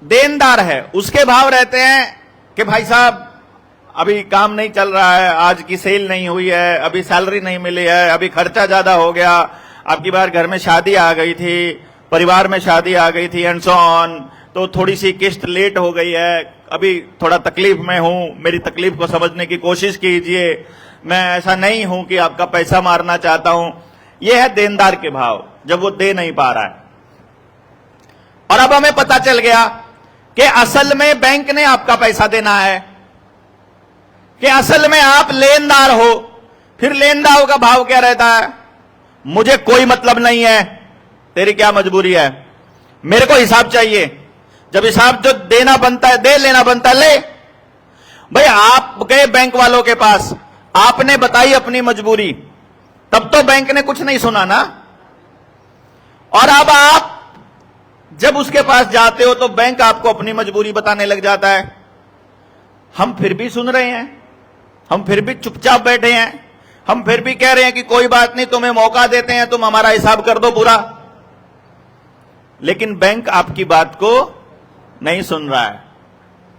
देनदार है उसके भाव रहते हैं कि भाई साहब अभी काम नहीं चल रहा है, आज की सेल नहीं हुई है, अभी सैलरी नहीं मिली है, अभी खर्चा ज्यादा हो गया, आपकी बार घर में शादी आ गई थी, परिवार में शादी आ गई थी एंड सो ऑन, तो थोड़ी सी किस्त लेट हो गई है, अभी थोड़ा तकलीफ में हूं, मेरी तकलीफ को समझने की कोशिश कीजिए, मैं ऐसा नहीं हूं कि आपका पैसा मारना चाहता हूं। यह है देनदार के भाव जब वो दे नहीं पा रहा है। और अब हमें पता चल गया कि असल में बैंक ने आपका पैसा देना है, कि असल में आप लेनदार हो। फिर लेनदारों का भाव क्या रहता है? मुझे कोई मतलब नहीं है, तेरी क्या मजबूरी है, मेरे को हिसाब चाहिए। जब हिसाब जो देना बनता है दे, लेना बनता है ले। भाई आप गए बैंक वालों के पास, आपने बताई अपनी मजबूरी, तब तो बैंक ने कुछ नहीं सुना ना। और अब आप जब उसके पास जाते हो तो बैंक आपको अपनी मजबूरी बताने लग जाता है। हम फिर भी सुन रहे हैं, हम फिर भी चुपचाप बैठे हैं, हम फिर भी कह रहे हैं कि कोई बात नहीं, तुम्हें मौका देते हैं, तुम हमारा हिसाब कर दो पूरा। लेकिन बैंक आपकी बात को नहीं सुन रहा है।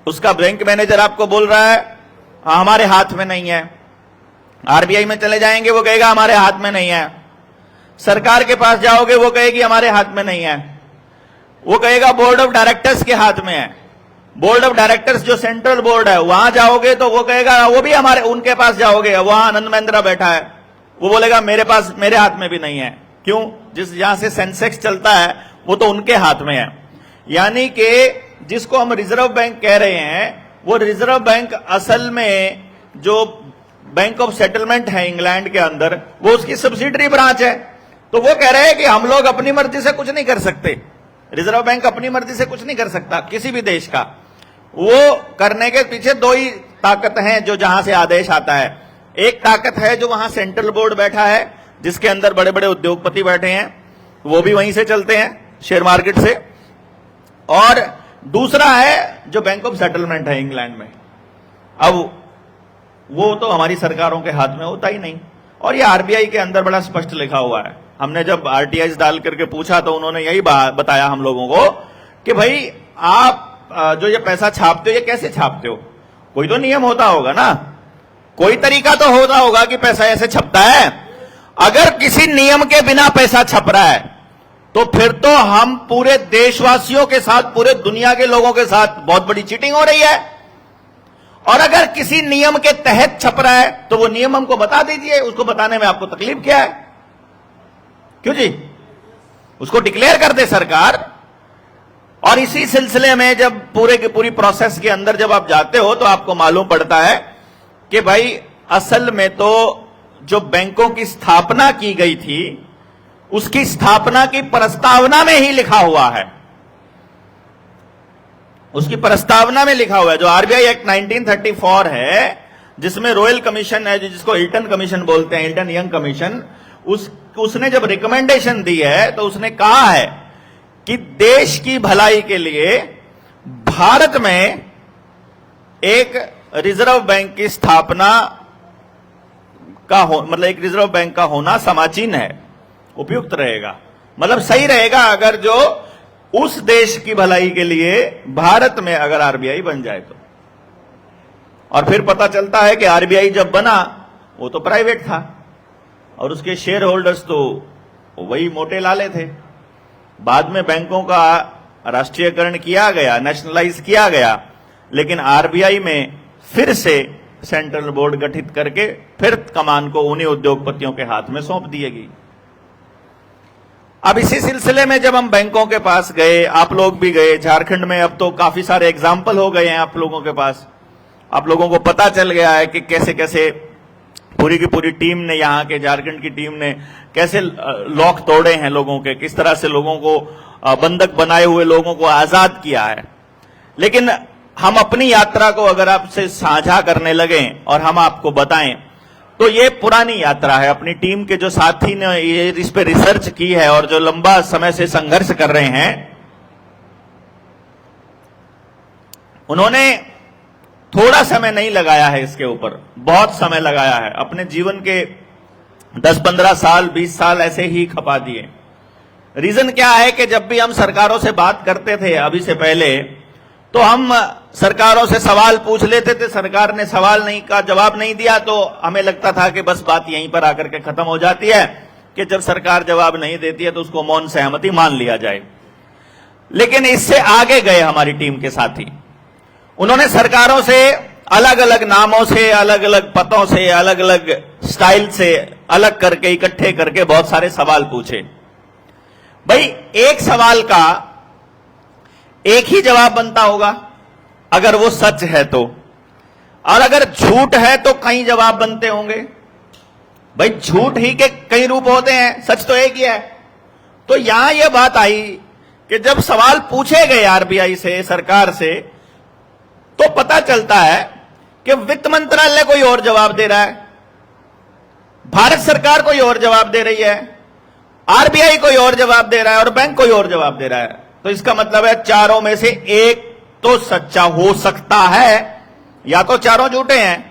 उसका बैंक मैनेजर आपको बोल रहा है हमारे हाथ में नहीं है। आरबीआई में चले जाएंगे वो कहेगा हमारे हाथ में नहीं है। सरकार के पास जाओगे वो कहेगी हमारे हाथ में नहीं है। वो कहेगा बोर्ड ऑफ डायरेक्टर्स के हाथ में है। बोर्ड ऑफ डायरेक्टर्स जो सेंट्रल बोर्ड है वहां जाओगे तो वो कहेगा, वो भी हमारे, उनके पास जाओगे वहां आनंद महिंद्रा बैठा है, वो बोलेगा मेरे पास, मेरे हाथ में भी नहीं है। क्यों? जिस जहां से सेंसेक्स चलता है वो तो उनके हाथ में है। यानी कि जिसको हम रिजर्व बैंक कह रहे हैं, वो रिजर्व बैंक असल में जो बैंक ऑफ सेटलमेंट है इंग्लैंड के अंदर, वो उसकी सब्सिडरी ब्रांच है। तो वो कह रहे हैं कि हम लोग अपनी मर्जी से कुछ नहीं कर सकते। रिजर्व बैंक अपनी मर्जी से कुछ नहीं कर सकता किसी भी देश का। वो करने के पीछे दो ही ताकत हैं जो जहां से आदेश आता है। एक ताकत है जो वहां सेंट्रल बोर्ड बैठा है, जिसके अंदर बड़े बड़े उद्योगपति बैठे हैं, वो भी वहीं से चलते हैं, शेयर मार्केट से। और दूसरा है जो बैंक ऑफ सेटलमेंट है इंग्लैंड में। अब वो तो हमारी सरकारों के हाथ में होता ही नहीं। और ये आरबीआई के अंदर बड़ा स्पष्ट लिखा हुआ है। हमने जब आरटीआई डाल करके पूछा तो उन्होंने यही बताया हम लोगों को कि भाई आप जो ये पैसा छापते हो ये कैसे छापते हो? कोई तो नियम होता होगा ना, कोई तरीका तो होता होगा कि पैसा ऐसे छपता है। अगर किसी नियम के बिना पैसा छप रहा है तो फिर तो हम पूरे देशवासियों के साथ, पूरे दुनिया के लोगों के साथ बहुत बड़ी चीटिंग हो रही है। और अगर किसी नियम के तहत छप रहा है तो वो नियम हमको बता दीजिए, उसको बताने में आपको तकलीफ क्या है? क्यों जी? उसको डिक्लेयर कर दे सरकार। और इसी सिलसिले में जब पूरे की पूरी प्रोसेस के अंदर जब आप जाते हो तो आपको मालूम पड़ता है कि भाई असल में तो जो बैंकों की स्थापना की गई थी उसकी स्थापना की प्रस्तावना में ही लिखा हुआ है, उसकी प्रस्तावना में लिखा हुआ है। जो आरबीआई एक्ट 1934 है, जिसमें रॉयल कमीशन है, जिसको हिल्टन कमीशन बोलते हैं, हिल्टन यंग कमीशन, उसने जब रिकमेंडेशन दी है तो उसने कहा है कि देश की भलाई के लिए भारत में एक रिजर्व बैंक की स्थापना का मतलब एक रिजर्व बैंक का होना समाचीन है, उपयुक्त रहेगा, मतलब सही रहेगा अगर जो उस देश की भलाई के लिए भारत में अगर आरबीआई बन जाए तो। और फिर पता चलता है कि आरबीआई जब बना वो तो प्राइवेट था और उसके शेयर होल्डर्स तो वही मोटे लाले थे। बाद में बैंकों का राष्ट्रीयकरण किया गया, नेशनलाइज किया गया, लेकिन आरबीआई में फिर से सेंट्रल बोर्ड गठित करके फिर कमान को उन्हीं उद्योगपतियों के हाथ में सौंप दी गई। अब इसी सिलसिले में जब हम बैंकों के पास गए, आप लोग भी गए झारखंड में, अब तो काफी सारे एग्जाम्पल हो गए हैं आप लोगों के पास। आप लोगों को पता चल गया है कि कैसे कैसे पूरी की पूरी टीम ने, यहाँ के झारखंड की टीम ने कैसे लॉक तोड़े हैं लोगों के, किस तरह से लोगों को बंधक बनाए हुए लोगों को आजाद किया है। लेकिन हम अपनी यात्रा को अगर आपसे साझा करने लगे और हम आपको बताएं तो ये पुरानी यात्रा है। अपनी टीम के जो साथी ने ये इस पे रिसर्च की है और जो लंबा समय से संघर्ष कर रहे हैं, उन्होंने थोड़ा समय नहीं लगाया है इसके ऊपर, बहुत समय लगाया है। अपने जीवन के 10-15 साल 20 साल ऐसे ही खपा दिए। रीजन क्या है कि जब भी हम सरकारों से बात करते थे अभी से पहले, तो हम सरकारों से सवाल पूछ लेते थे, सरकार ने सवाल नहीं का जवाब नहीं दिया तो हमें लगता था कि बस बात यहीं पर आकर के खत्म हो जाती है कि जब सरकार जवाब नहीं देती है तो उसको मौन सहमति मान लिया जाए। लेकिन इससे आगे गए हमारी टीम के साथी। उन्होंने सरकारों से अलग अलग नामों से, अलग अलग पतों से, अलग अलग स्टाइल से अलग करके, इकट्ठे करके बहुत सारे सवाल पूछे। भाई एक सवाल का एक ही जवाब बनता होगा अगर वो सच है तो, और अगर झूठ है तो कई जवाब बनते होंगे। भाई झूठ ही के कई रूप होते हैं, सच तो एक ही है। तो यहां यह बात आई कि जब सवाल पूछे गए आरबीआई से, सरकार से, तो पता चलता है कि वित्त मंत्रालय कोई और जवाब दे रहा है, भारत सरकार कोई और जवाब दे रही है, आरबीआई कोई और जवाब दे रहा है और बैंक कोई और जवाब दे रहा है। तो इसका मतलब है चारों में से एक तो सच्चा हो सकता है, या तो चारों झूठे हैं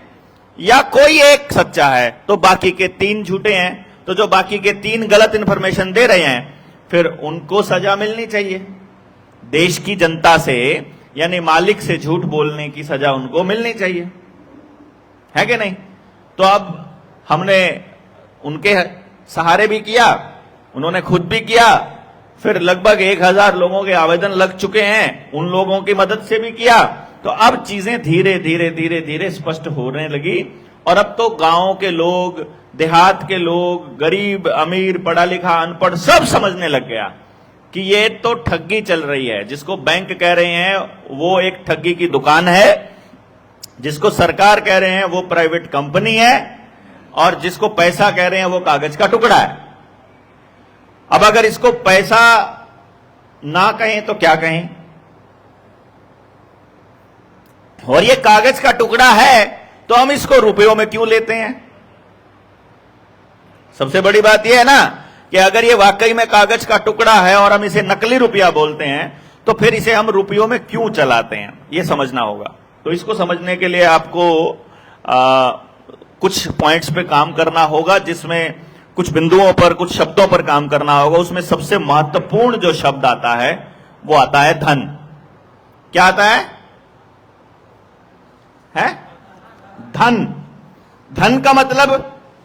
या कोई एक सच्चा है, तो बाकी के तीन झूठे हैं। तो जो बाकी के तीन गलत इंफॉर्मेशन दे रहे हैं फिर उनको सजा मिलनी चाहिए। देश की जनता से यानी मालिक से झूठ बोलने की सजा उनको मिलनी चाहिए, है कि नहीं? तो अब हमने उनके सहारे भी किया, उन्होंने खुद भी किया, फिर लगभग 1000 लोगों के आवेदन लग चुके हैं, उन लोगों की मदद से भी किया। तो अब चीजें धीरे धीरे धीरे धीरे स्पष्ट होने लगी और अब तो गांव के लोग, देहात के लोग, गरीब, अमीर, पढ़ा लिखा, अनपढ़ सब समझने लग गया कि ये तो ठगी चल रही है। जिसको बैंक कह रहे हैं वो एक ठगी की दुकान है, जिसको सरकार कह रहे हैं वो प्राइवेट कंपनी है, और जिसको पैसा कह रहे हैं वो कागज का टुकड़ा है। अब अगर इसको पैसा ना कहें तो क्या कहें? और ये कागज का टुकड़ा है तो हम इसको रुपयों में क्यों लेते हैं? सबसे बड़ी बात यह है ना कि अगर ये वाकई में कागज का टुकड़ा है और हम इसे नकली रुपया बोलते हैं तो फिर इसे हम रुपयों में क्यों चलाते हैं, यह समझना होगा। तो इसको समझने के लिए आपको कुछ पॉइंट्स पे काम करना होगा, जिसमें कुछ बिंदुओं पर, कुछ शब्दों पर काम करना होगा। उसमें सबसे महत्वपूर्ण जो शब्द आता है वो आता है धन। क्या आता है? धन। धन का मतलब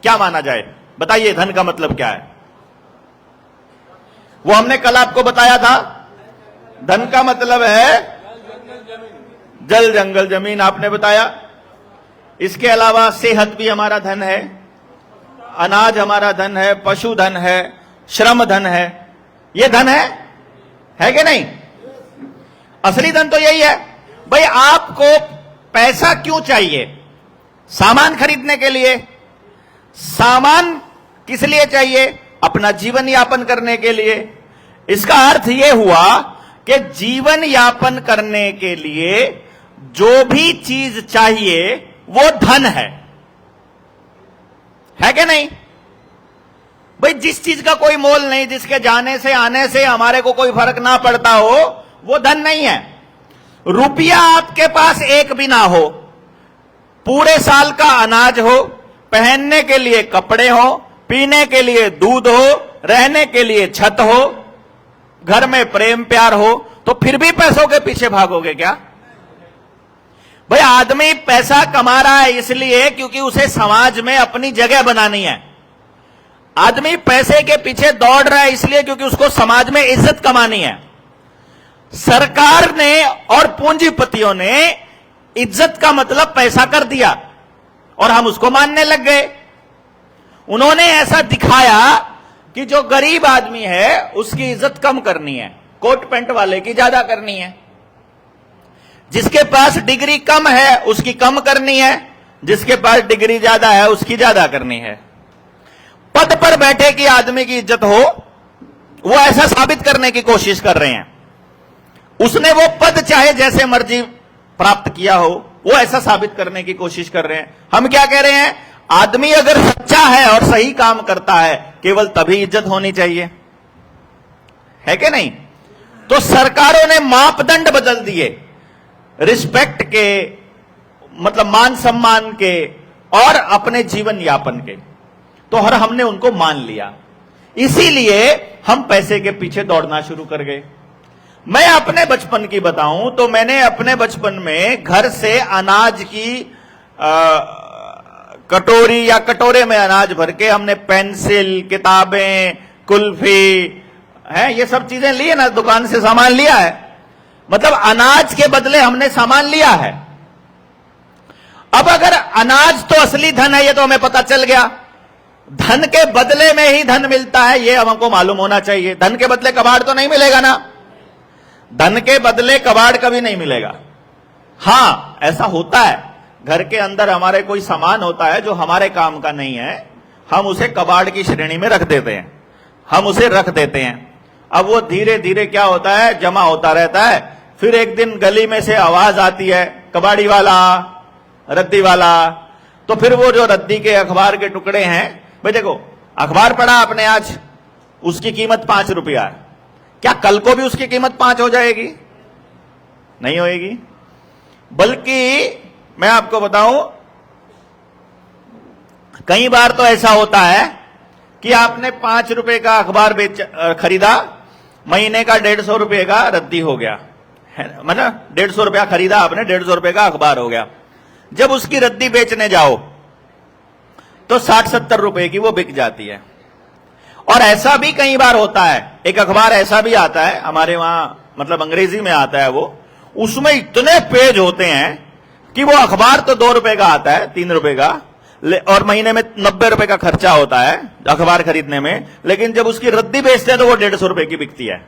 क्या माना जाए? बताइए, धन का मतलब क्या है? वो हमने कल आपको बताया था। धन का मतलब है जल, जंगल, जमीन, आपने बताया। इसके अलावा सेहत भी हमारा धन है, अनाज हमारा धन है, पशुधन है, श्रम धन है। यह धन है कि नहीं? असली धन तो यही है। भाई आपको पैसा क्यों चाहिए? सामान खरीदने के लिए। सामान किस लिए चाहिए? अपना जीवन यापन करने के लिए। इसका अर्थ यह हुआ कि जीवन यापन करने के लिए जो भी चीज चाहिए वो धन है कि नहीं? भाई जिस चीज का कोई मोल नहीं, जिसके जाने से आने से हमारे को कोई फर्क ना पड़ता हो, वो धन नहीं है। रुपया आपके पास एक भी ना हो, पूरे साल का अनाज हो, पहनने के लिए कपड़े हो, पीने के लिए दूध हो, रहने के लिए छत हो, घर में प्रेम प्यार हो, तो फिर भी पैसों के पीछे भागोगे क्या? भाई आदमी पैसा कमा रहा है इसलिए क्योंकि उसे समाज में अपनी जगह बनानी है। आदमी पैसे के पीछे दौड़ रहा है इसलिए क्योंकि उसको समाज में इज्जत कमानी है। सरकार ने और पूंजीपतियों ने इज्जत का मतलब पैसा कर दिया और हम उसको मानने लग गए। उन्होंने ऐसा दिखाया कि जो गरीब आदमी है उसकी इज्जत कम करनी है, कोट पैंट वाले की ज्यादा करनी है। जिसके पास डिग्री कम है उसकी कम करनी है, जिसके पास डिग्री ज्यादा है उसकी ज्यादा करनी है। पद पर बैठे कि आदमी की इज्जत हो, वो ऐसा साबित करने की कोशिश कर रहे हैं। उसने वो पद चाहे जैसे मर्जी प्राप्त किया हो, वो ऐसा साबित करने की कोशिश कर रहे हैं। हम क्या कह रहे हैं? आदमी अगर सच्चा है और सही काम करता है केवल तभी इज्जत होनी चाहिए, है कि नहीं? तो सरकारों ने मापदंड बदल दिए रिस्पेक्ट के, मतलब मान सम्मान के और अपने जीवन यापन के। तो हर हमने उनको मान लिया, इसीलिए हम पैसे के पीछे दौड़ना शुरू कर गए। मैं अपने बचपन की बताऊं तो मैंने अपने बचपन में घर से अनाज की कटोरी या कटोरे में अनाज भर के हमने पेंसिल, किताबें, कुल्फी है, ये सब चीजें ली है ना, दुकान से सामान लिया है। मतलब अनाज के बदले हमने सामान लिया है। अब अगर अनाज तो असली धन है, ये तो हमें पता चल गया। धन के बदले में ही धन मिलता है, ये हमको मालूम होना चाहिए। धन के बदले कबाड़ तो नहीं मिलेगा ना, धन के बदले कबाड़ कभी नहीं मिलेगा। हां, ऐसा होता है, घर के अंदर हमारे कोई सामान होता है जो हमारे काम का नहीं है, हम उसे कबाड़ की श्रेणी में रख देते हैं, हम उसे रख देते हैं। अब वो धीरे धीरे क्या होता है, जमा होता रहता है। फिर एक दिन गली में से आवाज आती है, कबाड़ी वाला, रद्दी वाला। तो फिर वो जो रद्दी के अखबार के टुकड़े हैं, भाई देखो अखबार पढ़ा आपने आज, उसकी कीमत 5 रुपया है, क्या कल को भी उसकी कीमत 5 हो जाएगी? नहीं होएगी। बल्कि मैं आपको बताऊं, कई बार तो ऐसा होता है कि आपने 5 रुपए का अखबार खरीदा, महीने का 150 रुपए का रद्दी हो गया है, मतलब 150 रुपया खरीदा आपने, 150 रुपए का अखबार हो गया। जब उसकी रद्दी बेचने जाओ तो 60-70 रुपए की वो बिक जाती है। और ऐसा भी कई बार होता है, एक अखबार ऐसा भी आता है हमारे वहां, मतलब अंग्रेजी में आता है वो, उसमें इतने पेज होते हैं कि वो अखबार तो 2 रुपए का आता है, 3 रुपए का, और महीने में 90 रुपए का खर्चा होता है अखबार खरीदने में, लेकिन जब उसकी रद्दी बेचते हैं तो वो 150 रुपए की बिकती है।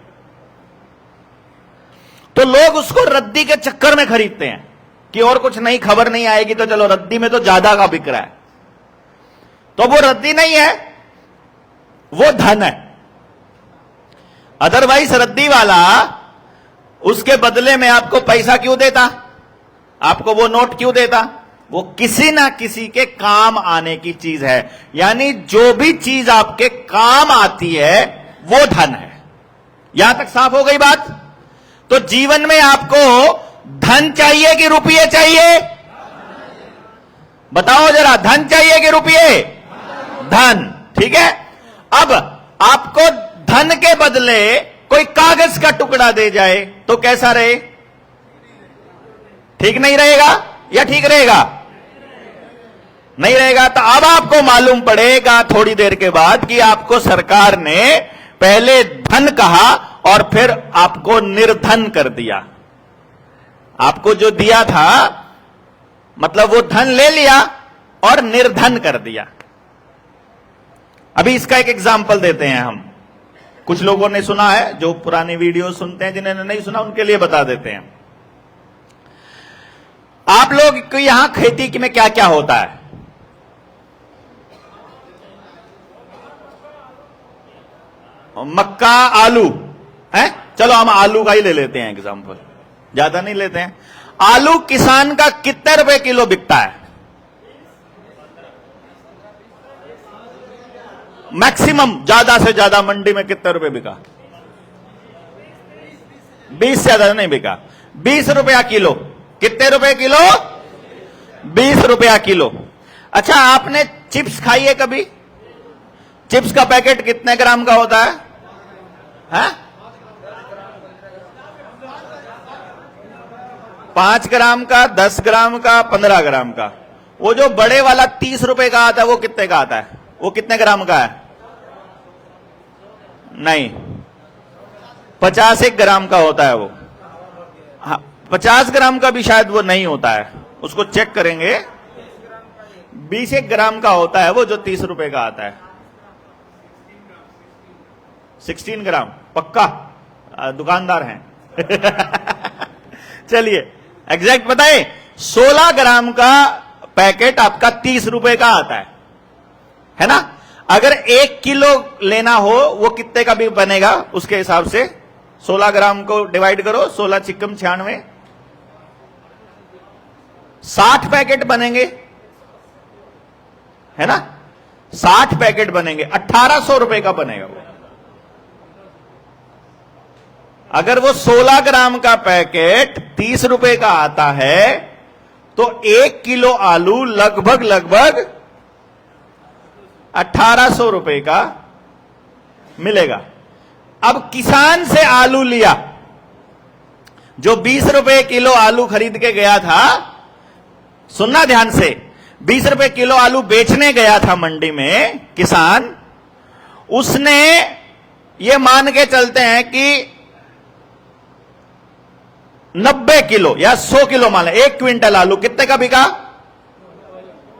तो लोग उसको रद्दी के चक्कर में खरीदते हैं कि और कुछ नहीं, खबर नहीं आएगी तो चलो रद्दी में तो ज्यादा का बिक रहा है। तो वो रद्दी नहीं है, वो धन है। अदरवाइज रद्दी वाला उसके बदले में आपको पैसा क्यों देता, आपको वो नोट क्यों देता? वो किसी ना किसी के काम आने की चीज है, यानी जो भी चीज आपके काम आती है वो धन है। यहां तक साफ हो गई बात? तो जीवन में आपको धन चाहिए कि रुपये चाहिए? बताओ जरा, धन चाहिए कि रुपये? धन, ठीक है। अब आपको धन के बदले कोई कागज का टुकड़ा दे जाए तो कैसा रहे? ठीक नहीं रहेगा या ठीक रहेगा? नहीं रहेगा। तो अब आपको मालूम पड़ेगा थोड़ी देर के बाद कि आपको सरकार ने पहले धन कहा और फिर आपको निर्धन कर दिया। आपको जो दिया था मतलब वो धन ले लिया और निर्धन कर दिया। अभी इसका एक एग्जाम्पल देते हैं हम। कुछ लोगों ने सुना है, जो पुरानी वीडियो सुनते हैं, जिन्होंने नहीं सुना उनके लिए बता देते हैं। आप लोग को यहां खेती में क्या क्या होता है? मक्का, आलू है। चलो हम आलू का ही ले लेते हैं एग्जाम्पल, ज्यादा नहीं लेते हैं। आलू किसान का कितने रुपए किलो बिकता है? मैक्सिमम, ज्यादा से ज्यादा मंडी में कितने रुपए बिका? 20 से ज्यादा नहीं बिका। 20 रुपया किलो। कितने रुपए किलो? 20 रुपया किलो। अच्छा, आपने चिप्स खाई है कभी? चिप्स का पैकेट कितने ग्राम का होता है? 5 ग्राम का, 10 ग्राम का, 15 ग्राम का। वो जो बड़े वाला 30 रुपए का आता है वो कितने का आता है? वो कितने ग्राम का है? नहीं, 50 ग्राम का होता है वो। हाँ, 50 ग्राम का भी शायद वो नहीं होता है, उसको चेक करेंगे। 20 ग्राम का होता है वो जो 30 रुपए का आता है। 16 ग्राम पक्का? दुकानदार हैं। चलिए एग्जैक्ट बताए। 16 ग्राम का पैकेट आपका 30 रुपए का आता है ना? अगर 1 किलो लेना हो वो कितने का भी बनेगा उसके हिसाब से? 16 ग्राम को डिवाइड करो, 16 चिक्कम 96, 60 पैकेट बनेंगे, है ना? 60 पैकेट बनेंगे, 1800 रुपए का बनेगा वो। अगर वो 16 ग्राम का पैकेट 30 रुपए का आता है तो 1 किलो आलू लगभग 1800 रुपए का मिलेगा। अब किसान से आलू लिया, जो 20 रुपए किलो आलू खरीद के गया था, सुनना ध्यान से, 20 रुपए किलो आलू बेचने गया था मंडी में किसान, उसने ये मान के चलते हैं कि 90 किलो या 100 किलो मान, 1 क्विंटल आलू कितने का बिका?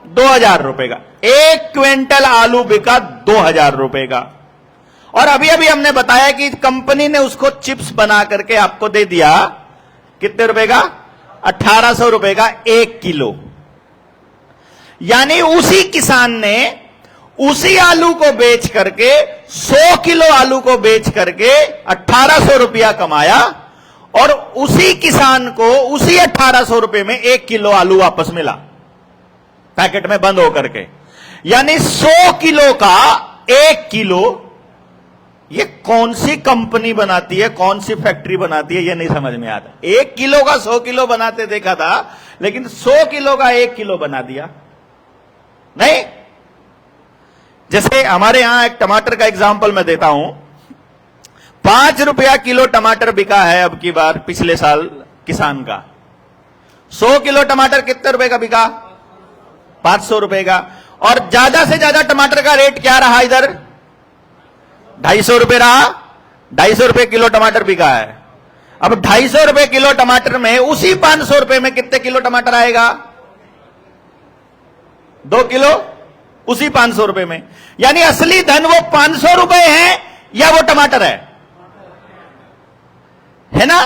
2000 रुपए का। 1 क्विंटल आलू बिका 2000 रुपए का। और अभी अभी हमने बताया कि कंपनी ने उसको चिप्स बना करके आपको दे दिया कितने रुपए का? 1800 रुपए का 1 किलो। यानी उसी किसान ने उसी आलू को बेच करके 100 किलो आलू को बेच करके 1800 रुपया कमाया, और उसी किसान को उसी 1800 रुपए में 1 किलो आलू वापस मिला पैकेट में बंद होकर के। यानी 100 किलो का 1 किलो, ये कौन सी कंपनी बनाती है, कौन सी फैक्ट्री बनाती है, ये नहीं समझ में आता। 1 किलो का 100 किलो बनाते देखा था, लेकिन 100 किलो का 1 किलो बना दिया नहीं। जैसे हमारे यहां एक टमाटर का एग्जांपल मैं देता हूं। 5 रुपया किलो टमाटर बिका है अब की बार, पिछले साल किसान का। 100 किलो टमाटर कितने रुपए का बिका? 500 रुपए का। और ज्यादा से ज्यादा टमाटर का रेट क्या रहा इधर? 250 रुपए रहा। 250 रुपए किलो टमाटर बिका है। अब 250 रुपए किलो टमाटर में उसी 500 रुपए में कितने किलो टमाटर आएगा? 2 किलो उसी 500 रुपए में। यानी असली धन वो 500 रुपए है या वो टमाटर है ना?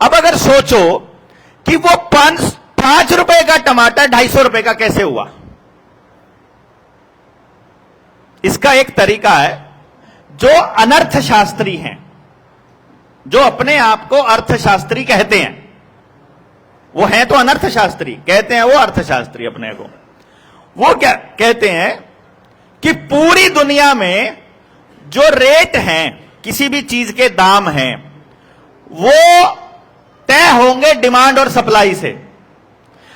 अब अगर सोचो कि वो 5 रुपए का टमाटर 250 रुपए का कैसे हुआ, इसका एक तरीका है। जो अनर्थशास्त्री हैं, जो अपने आप को अर्थशास्त्री कहते हैं, वो हैं तो अनर्थशास्त्री, कहते हैं वो अर्थशास्त्री अपने को, वो क्या कहते हैं कि पूरी दुनिया में जो रेट हैं, किसी भी चीज के दाम हैं, वो तय होंगे डिमांड और सप्लाई से।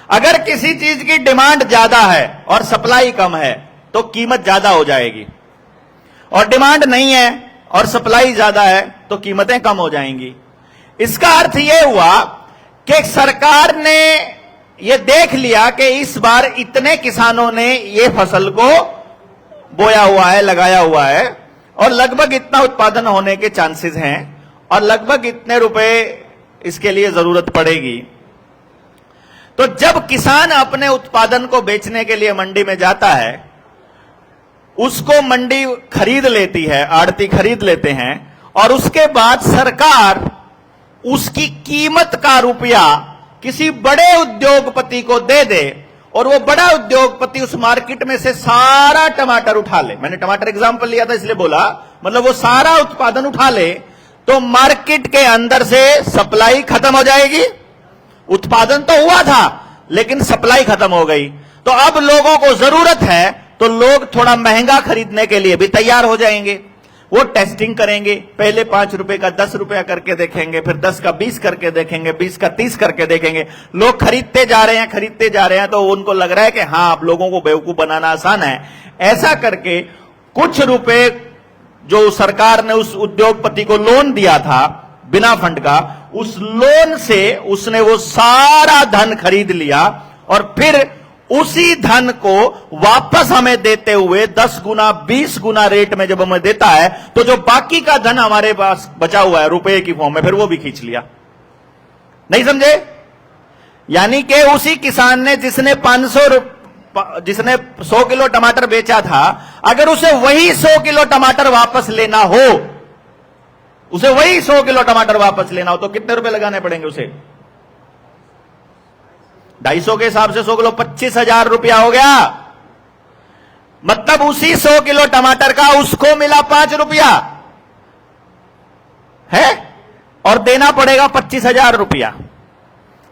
अगर किसी चीज की डिमांड ज्यादा है और सप्लाई कम है तो कीमत ज्यादा हो जाएगी, और डिमांड नहीं है और सप्लाई ज्यादा है तो कीमतें कम हो जाएंगी। इसका अर्थ यह हुआ कि सरकार ने यह देख लिया कि इस बार इतने किसानों ने ये फसल को बोया हुआ है, लगाया हुआ है, और लगभग इतना उत्पादन होने के चांसेस हैं, और लगभग इतने रुपए इसके लिए जरूरत पड़ेगी। तो जब किसान अपने उत्पादन को बेचने के लिए मंडी में जाता है, उसको मंडी खरीद लेती है, आड़ती खरीद लेते हैं, और उसके बाद सरकार उसकी कीमत का रुपया किसी बड़े उद्योगपति को दे दे, और वो बड़ा उद्योगपति उस मार्केट में से सारा टमाटर उठा ले। मैंने टमाटर एग्जांपल लिया था इसलिए बोला, मतलब वो सारा उत्पादन उठा ले, तो मार्केट के अंदर से सप्लाई खत्म हो जाएगी। उत्पादन तो हुआ था लेकिन सप्लाई खत्म हो गई। तो अब लोगों को जरूरत है तो लोग थोड़ा महंगा खरीदने के लिए भी तैयार हो जाएंगे। वो टेस्टिंग करेंगे, पहले 5 रुपए का 10 रुपया करके देखेंगे, फिर 10 का 20 करके देखेंगे, 20 का 30 करके देखेंगे। लोग खरीदते जा रहे हैं, तो उनको लग रहा है कि हां, आप लोगों को बेवकूफ बनाना आसान है। ऐसा करके कुछ रुपए जो सरकार ने उस उद्योगपति को लोन दिया था बिना फंड का, उस लोन से उसने वो सारा धन खरीद लिया, और फिर उसी धन को वापस हमें देते हुए 10 गुना 20 गुना रेट में जब हमें देता है, तो जो बाकी का धन हमारे पास बचा हुआ है रुपए की फॉर्म में, फिर वो भी खींच लिया। नहीं समझे? यानी कि उसी किसान ने जिसने 100 किलो टमाटर बेचा था, अगर उसे वही 100 किलो टमाटर वापस लेना हो, तो कितने रुपए लगाने पड़ेंगे उसे? 250 के हिसाब से 100 किलो 25,000 रुपया हो गया। मतलब उसी 100 किलो टमाटर का उसको मिला 5 रुपया है, और देना पड़ेगा 25,000 रुपया।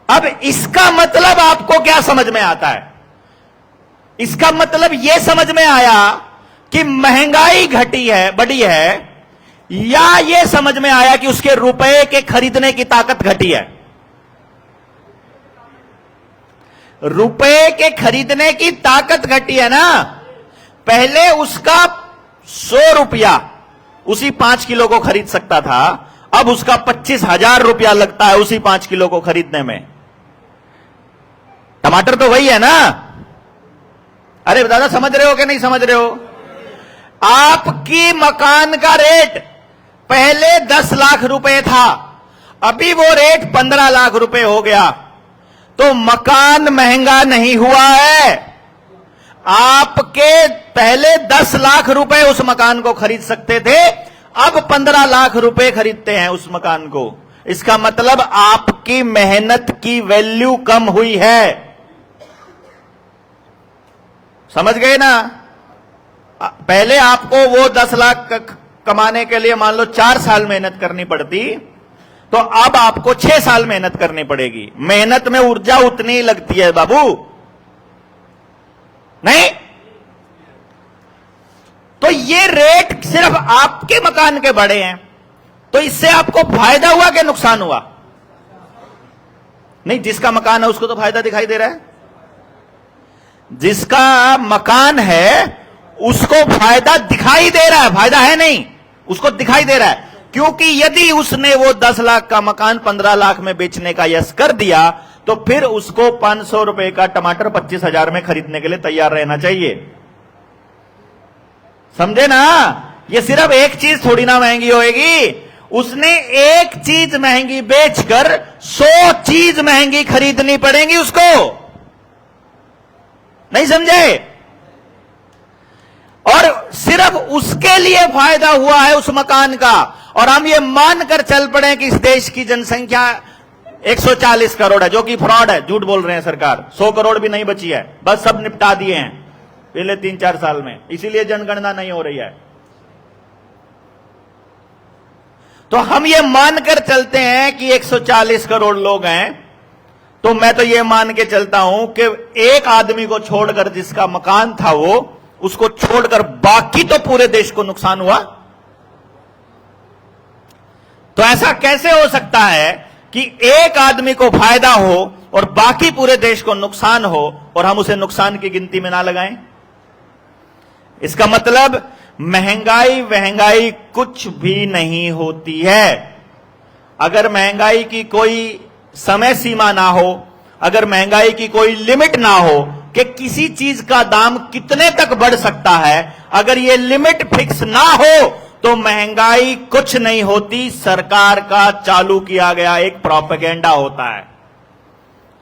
अब इसका मतलब आपको क्या समझ में आता है? इसका मतलब यह समझ में आया कि महंगाई घटी है, बढ़ी है, या यह समझ में आया कि उसके रुपए के खरीदने की ताकत घटी है? रुपए के खरीदने की ताकत घटी है ना। पहले उसका 100 रुपया उसी 5 किलो को खरीद सकता था, अब उसका 25,000 रुपया लगता है उसी 5 किलो को खरीदने में। टमाटर तो वही है ना? अरे दादा समझ रहे हो कि नहीं समझ रहे हो? आपकी मकान का रेट पहले 10 लाख रुपए था, अभी वो रेट 15 लाख रुपए हो गया। तो मकान महंगा नहीं हुआ है। आपके पहले 10 लाख रुपए उस मकान को खरीद सकते थे, अब 15 लाख रुपए खरीदते हैं उस मकान को। इसका मतलब आपकी मेहनत की वैल्यू कम हुई है। समझ गए ना? पहले आपको वो 10 लाख कमाने के लिए मान लो 4 साल मेहनत करनी पड़ती, तो अब आपको 6 साल मेहनत करनी पड़ेगी। मेहनत में ऊर्जा उतनी ही लगती है बाबू, नहीं? तो ये रेट सिर्फ आपके मकान के बढ़े हैं, तो इससे आपको फायदा हुआ कि नुकसान हुआ? नहीं, जिसका मकान है उसको तो फायदा दिखाई दे रहा है। जिसका मकान है उसको फायदा दिखाई दे रहा है, फायदा है नहीं, उसको दिखाई दे रहा है। क्योंकि यदि उसने वो 10 लाख का मकान 15 लाख में बेचने का यस कर दिया, तो फिर उसको 500 रुपए का टमाटर 25,000 में खरीदने के लिए तैयार रहना चाहिए। समझे ना? ये सिर्फ एक चीज थोड़ी ना महंगी होएगी, उसने एक चीज महंगी बेचकर 100 चीज महंगी खरीदनी पड़ेगी उसको। नहीं समझे? और सिर्फ उसके लिए फायदा हुआ है उस मकान का। और हम ये मानकर चल पड़े कि इस देश की जनसंख्या 140 करोड़ है, जो कि फ्रॉड है, झूठ बोल रहे हैं सरकार। 100 करोड़ भी नहीं बची है, बस सब निपटा दिए हैं पिछले 3-4 साल में, इसीलिए जनगणना नहीं हो रही है। तो हम ये मानकर चलते हैं कि 140 करोड़ लोग हैं, तो मैं तो ये मान के चलता हूं कि एक आदमी को छोड़कर, जिसका मकान था वो, उसको छोड़कर बाकी तो पूरे देश को नुकसान हुआ। तो ऐसा कैसे हो सकता है कि एक आदमी को फायदा हो और बाकी पूरे देश को नुकसान हो और हम उसे नुकसान की गिनती में ना लगाएं? इसका मतलब महंगाई कुछ भी नहीं होती है। अगर महंगाई की कोई समय सीमा ना हो, अगर महंगाई की कोई लिमिट ना हो कि किसी चीज का दाम कितने तक बढ़ सकता है, अगर ये लिमिट फिक्स ना हो, तो महंगाई कुछ नहीं होती। सरकार का चालू किया गया एक प्रोपेगेंडा होता है,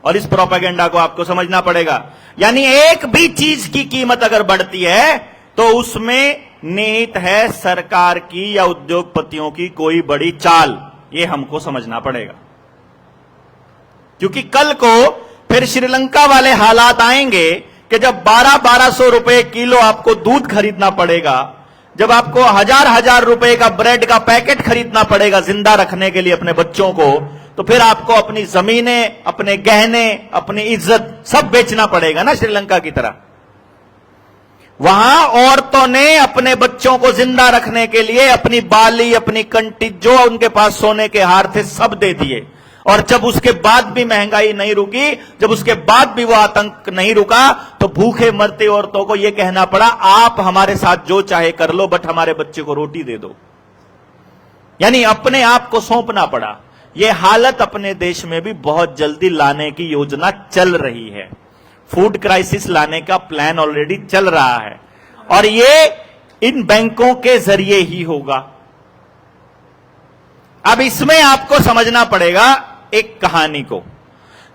और इस प्रोपेगेंडा को आपको समझना पड़ेगा। यानी एक भी चीज की कीमत अगर बढ़ती है तो उसमें निहित है सरकार की या उद्योगपतियों की कोई बड़ी चाल। ये हमको समझना पड़ेगा, क्योंकि कल को फिर श्रीलंका वाले हालात आएंगे कि जब 1200 रुपए किलो आपको दूध खरीदना पड़ेगा, जब आपको 1000 रुपए का ब्रेड का पैकेट खरीदना पड़ेगा जिंदा रखने के लिए अपने बच्चों को, तो फिर आपको अपनी जमीनें, अपने गहने, अपनी इज्जत सब बेचना पड़ेगा ना, श्रीलंका की तरह। वहां औरतों ने अपने बच्चों को जिंदा रखने के लिए अपनी बाली, अपनी कंठी, जो उनके पास सोने के हार थे, सब दे दिए। और जब उसके बाद भी महंगाई नहीं रुकी, जब उसके बाद भी वो आतंक नहीं रुका, तो भूखे मरती औरतों को यह कहना पड़ा, आप हमारे साथ जो चाहे कर लो, बट हमारे बच्चे को रोटी दे दो। यानी अपने आप को सौंपना पड़ा। यह हालत अपने देश में भी बहुत जल्दी लाने की योजना चल रही है। फूड क्राइसिस लाने का प्लान ऑलरेडी चल रहा है, और यह इन बैंकों के जरिए ही होगा। अब इसमें आपको समझना पड़ेगा एक कहानी को।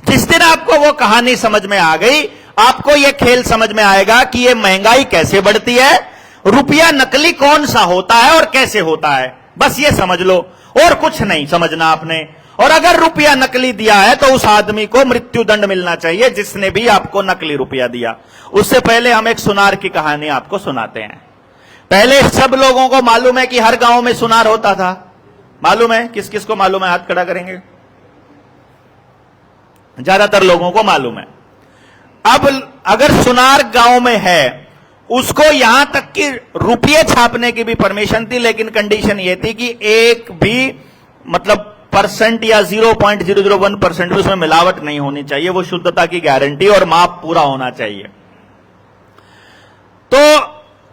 जिस दिन आपको वो कहानी समझ में आ गई, आपको यह खेल समझ में आएगा कि यह महंगाई कैसे बढ़ती है, रुपया नकली कौन सा होता है और कैसे होता है। बस ये समझ लो, और कुछ नहीं समझना आपने। और अगर रुपया नकली दिया है तो उस आदमी को मृत्यु दंड मिलना चाहिए जिसने भी आपको नकली रुपया दिया। उससे पहले हम एक सुनार की कहानी आपको सुनाते हैं। पहले सब लोगों को मालूम है कि हर गांव में सुनार होता था। मालूम है? किस किस को मालूम है? हाथ खड़ा करेंगे। ज्यादातर लोगों को मालूम है। अब अगर सुनार गांव में है, उसको यहां तक कि रुपये छापने की भी परमिशन थी, लेकिन कंडीशन यह थी कि एक भी मतलब परसेंट या 0.001% भी उसमें मिलावट नहीं होनी चाहिए। वो शुद्धता की गारंटी और माप पूरा होना चाहिए। तो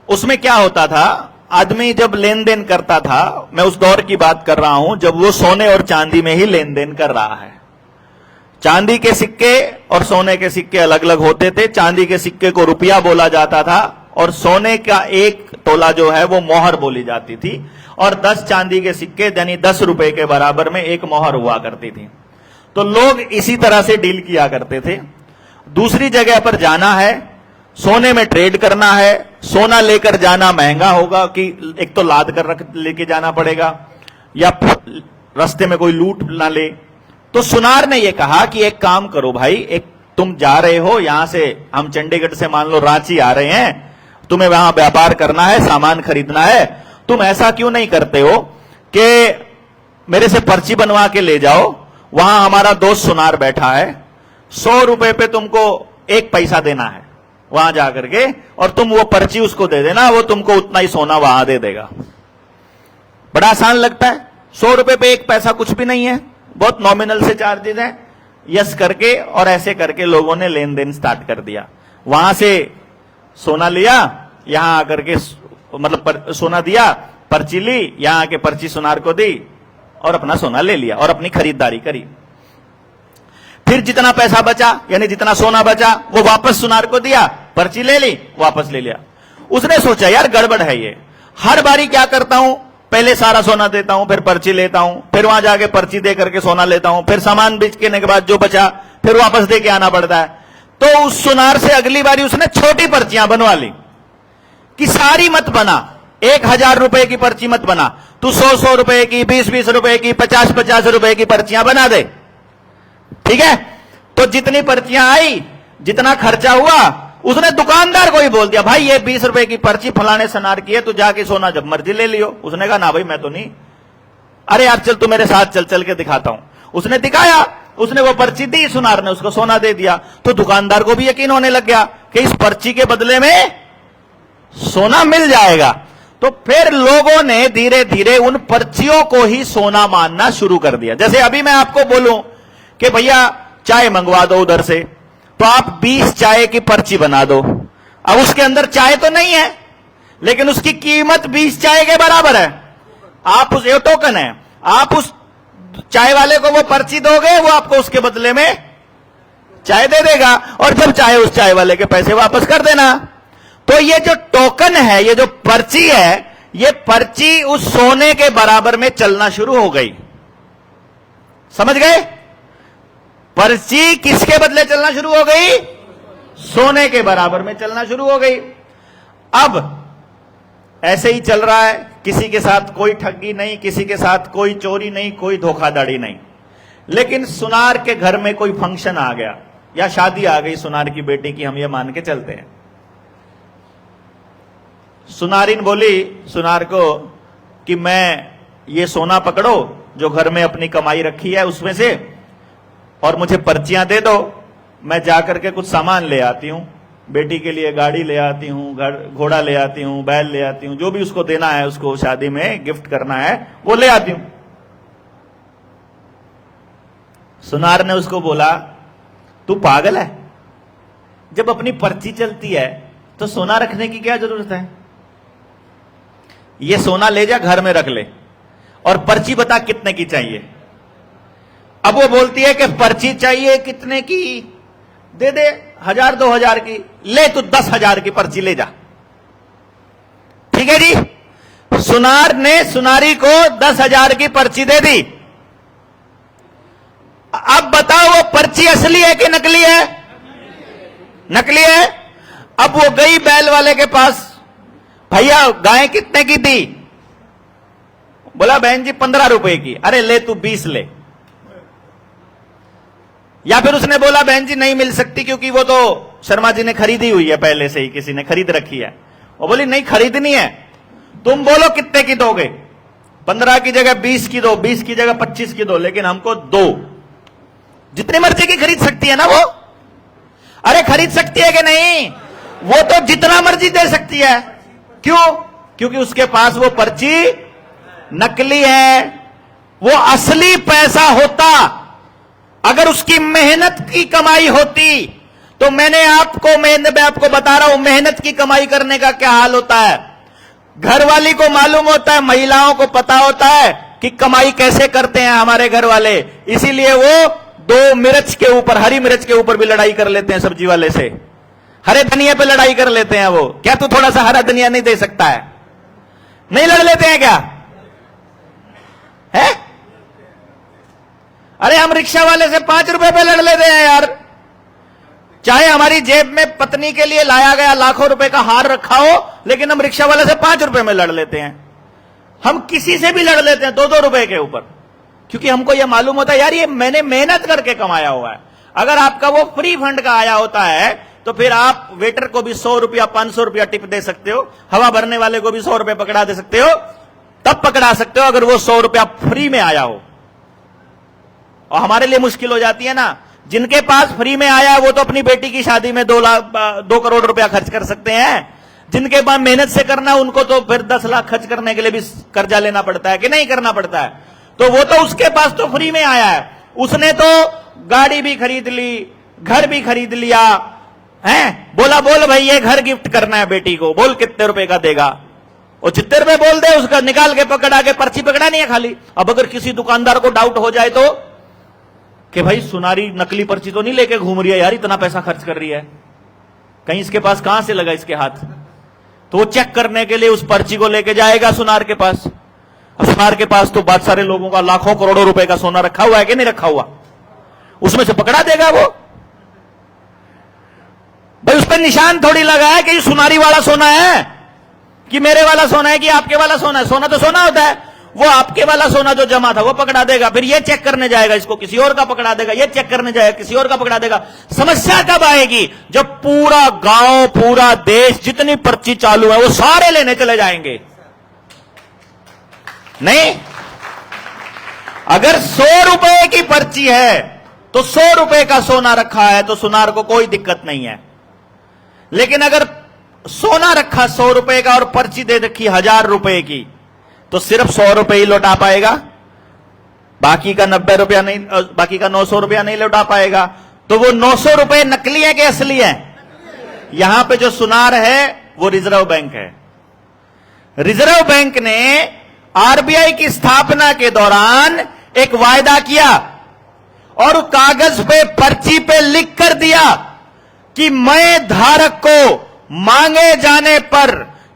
उसमें क्या होता था, आदमी जब लेन देन करता था, मैं उस दौर की बात कर रहा हूं जब वो सोने और चांदी में ही लेन देन कर रहा है। चांदी के सिक्के और सोने के सिक्के अलग अलग होते थे। चांदी के सिक्के को रुपया बोला जाता था और सोने का एक तोला जो है वो मोहर बोली जाती थी, और 10 चांदी के सिक्के यानी 10 रुपए के बराबर में एक मोहर हुआ करती थी। तो लोग इसी तरह से डील किया करते थे। दूसरी जगह पर जाना है, सोने में ट्रेड करना है, सोना लेकर जाना महंगा होगा कि एक तो लाद कर रख लेके जाना पड़ेगा या रास्ते में कोई लूट ना ले। तो सुनार ने यह कहा कि एक काम करो भाई, एक तुम जा रहे हो यहां से, हम चंडीगढ़ से मान लो रांची आ रहे हैं, तुम्हें वहां व्यापार करना है, सामान खरीदना है, तुम ऐसा क्यों नहीं करते हो कि मेरे से पर्ची बनवा के ले जाओ, वहां हमारा दोस्त सुनार बैठा है, 100 रुपए पे तुमको 1 पैसा देना है वहां जाकर के, और तुम वो पर्ची उसको दे देना, वो तुमको उतना ही सोना वहां दे देगा। बड़ा आसान लगता है, 100 रुपए पे 1 पैसा कुछ भी नहीं है, बहुत नॉमिनल से चार्जेस हैं। यस करके और ऐसे करके लोगों ने लेन देन स्टार्ट कर दिया। वहां से सोना लिया, यहां आकर के मतलब सोना दिया, पर्ची ली, यहां आके पर्ची सुनार को दी और अपना सोना ले लिया और अपनी खरीदारी करी। फिर जितना पैसा बचा यानी जितना सोना बचा वो वापस सुनार को दिया, पर्ची ले ली, वापस ले लिया। उसने सोचा यार गड़बड़ है ये, हर बारी क्या करता हूं, पहले सारा सोना देता हूं, फिर पर्ची लेता हूं, फिर वहां जाके पर्ची दे करके सोना लेता हूं, फिर सामान बेचने के बाद जो बचा फिर वापस दे के आना पड़ता है। तो उस सुनार से अगली बारी उसने छोटी पर्चियां बनवा ली कि सारी मत बना, 1000 रुपए की पर्ची मत बना, तू 100 रुपए की, 20 रुपए की, 50 रुपए की पर्चियां बना दे, ठीक है। तो जितनी पर्चियां आई, जितना खर्चा हुआ, उसने दुकानदार को ही बोल दिया भाई ये 20 रुपए की पर्ची फलाने सुनार की है, तू जाके सोना जब मर्जी ले लियो। उसने कहा ना भाई मैं तो नहीं। अरे यार चल तू मेरे साथ चल, चल के दिखाता हूं। उसने दिखाया, उसने वो पर्ची दी, सुनार ने उसको सोना दे दिया। तो दुकानदार को भी यकीन होने लग गया कि इस पर्ची के बदले में सोना मिल जाएगा। तो फिर लोगों ने धीरे धीरे उन पर्चियों को ही सोना मानना शुरू कर दिया। जैसे अभी मैं आपको बोलूं कि भैया चाय मंगवा दो उधर से, तो आप 20 चाय की पर्ची बना दो। अब उसके अंदर चाय तो नहीं है, लेकिन उसकी कीमत 20 चाय के बराबर है। आप उस, ये टोकन है, आप उस चाय वाले को वो पर्ची दोगे, वो आपको उसके बदले में चाय दे देगा, और जब चाहे उस चाय वाले के पैसे वापस कर देना। तो ये जो टोकन है, ये जो पर्ची है, ये पर्ची उस सोने के बराबर में चलना शुरू हो गई। समझ गए? पर्ची किसके बदले चलना शुरू हो गई? सोने के बराबर में चलना शुरू हो गई। अब ऐसे ही चल रहा है, किसी के साथ कोई ठगी नहीं, किसी के साथ कोई चोरी नहीं, कोई धोखाधड़ी नहीं। लेकिन सुनार के घर में कोई फंक्शन आ गया या शादी आ गई सुनार की बेटी की, हम ये मान के चलते हैं। सुनारिन बोली सुनार को कि मैं ये सोना पकड़ो जो घर में अपनी कमाई रखी है उसमें से, और मुझे पर्चियां दे दो, मैं जाकर के कुछ सामान ले आती हूं, बेटी के लिए गाड़ी ले आती हूं, घोड़ा ले आती हूं, बैल ले आती हूं, जो भी उसको देना है, उसको शादी में गिफ्ट करना है वो ले आती हूं। सुनार ने उसको बोला तू पागल है, जब अपनी पर्ची चलती है तो सोना रखने की क्या जरूरत है? ये सोना ले जा घर में रख ले और पर्ची बता कितने की चाहिए। अब वो बोलती है कि पर्ची चाहिए कितने की, दे दे 1000 2000 की, ले तू 10,000 की पर्ची ले जा। ठीक है जी। सुनार ने सुनारी को 10,000 की पर्ची दे दी। अब बताओ वो पर्ची असली है कि नकली है? नकली है। अब वो गई बैल वाले के पास, भैया गाय कितने की थी? बोला बहन जी 15 रुपए की। अरे ले तू 20 ले। या फिर उसने बोला बहन जी नहीं मिल सकती क्योंकि वो तो शर्मा जी ने खरीदी हुई है, पहले से ही किसी ने खरीद रखी है। वो बोली नहीं खरीदनी है, तुम बोलो कितने की दोगे? 15 की जगह 20 की दो, 20 की जगह 25 की दो, लेकिन हमको दो। जितनी मर्जी की खरीद सकती है ना वो? अरे खरीद सकती है कि नहीं? वो तो जितना मर्जी दे सकती है। क्यों? क्योंकि उसके पास वो पर्ची नकली है। वो असली पैसा होता, अगर उसकी मेहनत की कमाई होती, तो मैं आपको बता रहा हूं मेहनत की कमाई करने का क्या हाल होता है। घरवाली को मालूम होता है, महिलाओं को पता होता है कि कमाई कैसे करते हैं हमारे घर वाले, इसीलिए वो 2 मिर्च के ऊपर, हरी मिर्च के ऊपर भी लड़ाई कर लेते हैं सब्जी वाले से, हरे धनिया पे लड़ाई कर लेते हैं। वो क्या तू थोड़ा सा हरा धनिया नहीं दे सकता है? नहीं लड़ लेते हैं क्या है? अरे हम रिक्शा वाले से 5 रुपए पे लड़ लेते हैं यार, चाहे हमारी जेब में पत्नी के लिए लाया गया लाखों रुपए का हार रखा हो, लेकिन हम रिक्शा वाले से 5 रुपए में लड़ लेते हैं। हम किसी से भी लड़ लेते हैं 2-2 रुपए के ऊपर, क्योंकि हमको यह मालूम होता है यार ये मैंने मेहनत करके कमाया हुआ है। अगर आपका वो फ्री फंड का आया होता है तो फिर आप वेटर को भी 100 रुपया 500 रुपया टिप दे सकते हो, हवा भरने वाले को भी 100 रुपए पकड़ा दे सकते हो, तब पकड़ा सकते हो अगर वो 100 रुपया फ्री में आया हो। और हमारे लिए मुश्किल हो जाती है ना, जिनके पास फ्री में आया है वो तो अपनी बेटी की शादी में 2 करोड़ रुपया खर्च कर सकते हैं, जिनके पास मेहनत से करना उनको तो फिर 10 लाख खर्च करने के लिए भी कर्जा लेना पड़ता है कि नहीं करना पड़ता है। तो वो तो उसके पास तो फ्री में आया है, उसने तो गाड़ी भी खरीद ली, घर भी खरीद लिया है, बोला बोल भाई ये घर गिफ्ट करना है बेटी को, बोल कितने रुपए का देगा, और जितने रुपए बोल दे उसका निकाल के पकड़ा के, पर्ची पकड़ा नहीं है खाली। अब अगर किसी दुकानदार को डाउट हो जाए तो कि भाई सुनारी नकली पर्ची तो नहीं लेके घूम रही है यार, इतना पैसा खर्च कर रही है, कहीं इसके पास कहां से लगा इसके हाथ, तो वो चेक करने के लिए उस पर्ची को लेके जाएगा सुनार के पास। अब सुनार के पास तो बहुत सारे लोगों का लाखों करोड़ों रुपए का सोना रखा हुआ है कि नहीं रखा हुआ, उसमें से पकड़ा देगा वो। भाई उस पर निशान थोड़ी लगा है कि सुनारी वाला सोना है कि मेरे वाला सोना है कि आपके वाला सोना है, सोना तो सोना होता है। वो आपके वाला सोना जो जमा था वो पकड़ा देगा, फिर ये चेक करने जाएगा, इसको किसी और का पकड़ा देगा, ये चेक करने जाएगा, किसी और का पकड़ा देगा। समस्या कब आएगी? जब पूरा गांव, पूरा देश, जितनी पर्ची चालू है वो सारे लेने चले जाएंगे। नहीं, अगर 100 रुपए की पर्ची है तो 100 रुपए का सोना रखा है तो सुनार को कोई दिक्कत नहीं है, लेकिन अगर सोना रखा 100 रुपए का और पर्ची दे रखी 1000 रुपए की तो सिर्फ 100 रुपए ही लौटा पाएगा, बाकी का 90 रुपया नहीं, बाकी का 900 रुपया नहीं लौटा पाएगा। तो वो 900 रुपए नकली है कि असली है? यहां पे जो सुनार है वो रिजर्व बैंक है। रिजर्व बैंक ने आरबीआई की स्थापना के दौरान एक वायदा किया और कागज पे, पर्ची पे लिख कर दिया कि मैं धारक को मांगे जाने पर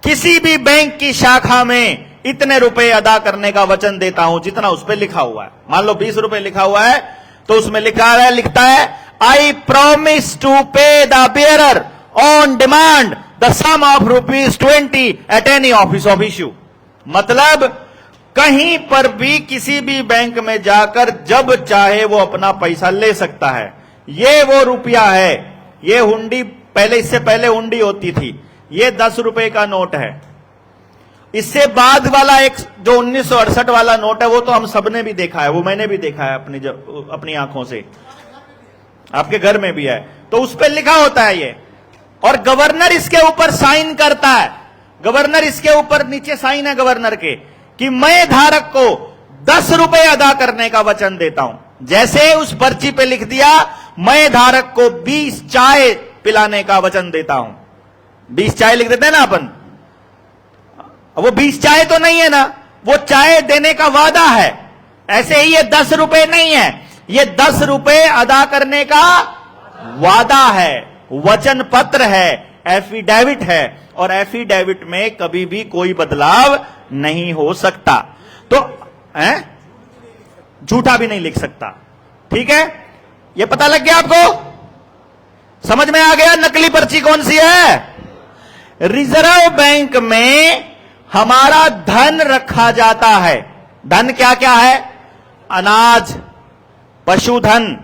किसी भी बैंक की शाखा में इतने रुपए अदा करने का वचन देता हूं, जितना उस पर लिखा हुआ है। मान लो 20 रुपए लिखा हुआ है तो उसमें लिखता है I promise to pay the bearer on demand the sum of ₹20 at any office of issue. मतलब कहीं पर भी किसी भी बैंक में जाकर जब चाहे वो अपना पैसा ले सकता है। ये वो रुपया है, ये हुंडी, पहले, इससे पहले हुंडी होती थी, ये 10 रुपए का नोट है। इससे बाद वाला एक जो 1968 वाला नोट है वो तो हम सबने भी देखा है, वो मैंने भी देखा है अपनी आंखों से, आपके घर में भी है। तो उस पर लिखा होता है ये, और गवर्नर इसके ऊपर साइन करता है। गवर्नर इसके ऊपर, नीचे साइन है गवर्नर के कि मैं धारक को 10 रुपए अदा करने का वचन देता हूं। जैसे उस पर्ची पे लिख दिया मैं धारक को 20 चाय पिलाने का वचन देता हूं, 20 चाय लिख देते हैं ना अपन, वो 20 चाय तो नहीं है ना, वो चाय देने का वादा है। ऐसे ही ये 10 रुपए नहीं है, ये 10 रुपए अदा करने का वादा है, वचन पत्र है, एफिडेविट है, और एफिडेविट में कभी भी कोई बदलाव नहीं हो सकता। तो झूठा भी नहीं लिख सकता। ठीक है, ये पता लग गया आपको? समझ में आ गया नकली पर्ची कौन सी है? रिजर्व बैंक में हमारा धन रखा जाता है। धन क्या क्या है? अनाज, पशुधन,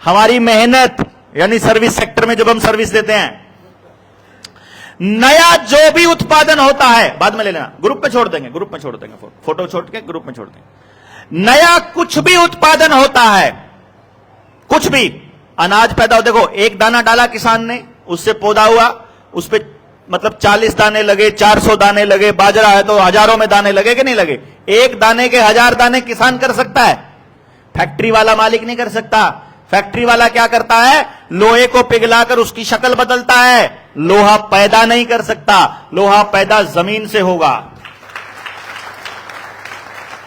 हमारी मेहनत, यानी सर्विस सेक्टर में जब हम सर्विस देते हैं, नया जो भी उत्पादन होता है, बाद में ले लेना, ग्रुप पे छोड़ देंगे, ग्रुप में छोड़ देंगे, फोटो छोड़ के ग्रुप में छोड़ देंगे। नया कुछ भी उत्पादन होता है, कुछ भी अनाज पैदा हो, देखो एक दाना डाला किसान ने, उससे पौधा हुआ, उस पे मतलब 40 दाने लगे, 400 दाने लगे, बाजरा है तो हजारों में दाने लगे कि नहीं लगे? एक दाने के 1000 दाने किसान कर सकता है, फैक्ट्री वाला मालिक नहीं कर सकता, फैक्ट्री वाला क्या करता है? लोहे को पिघलाकर उसकी शक्ल बदलता है। लोहा पैदा नहीं कर सकता, लोहा पैदा जमीन से होगा,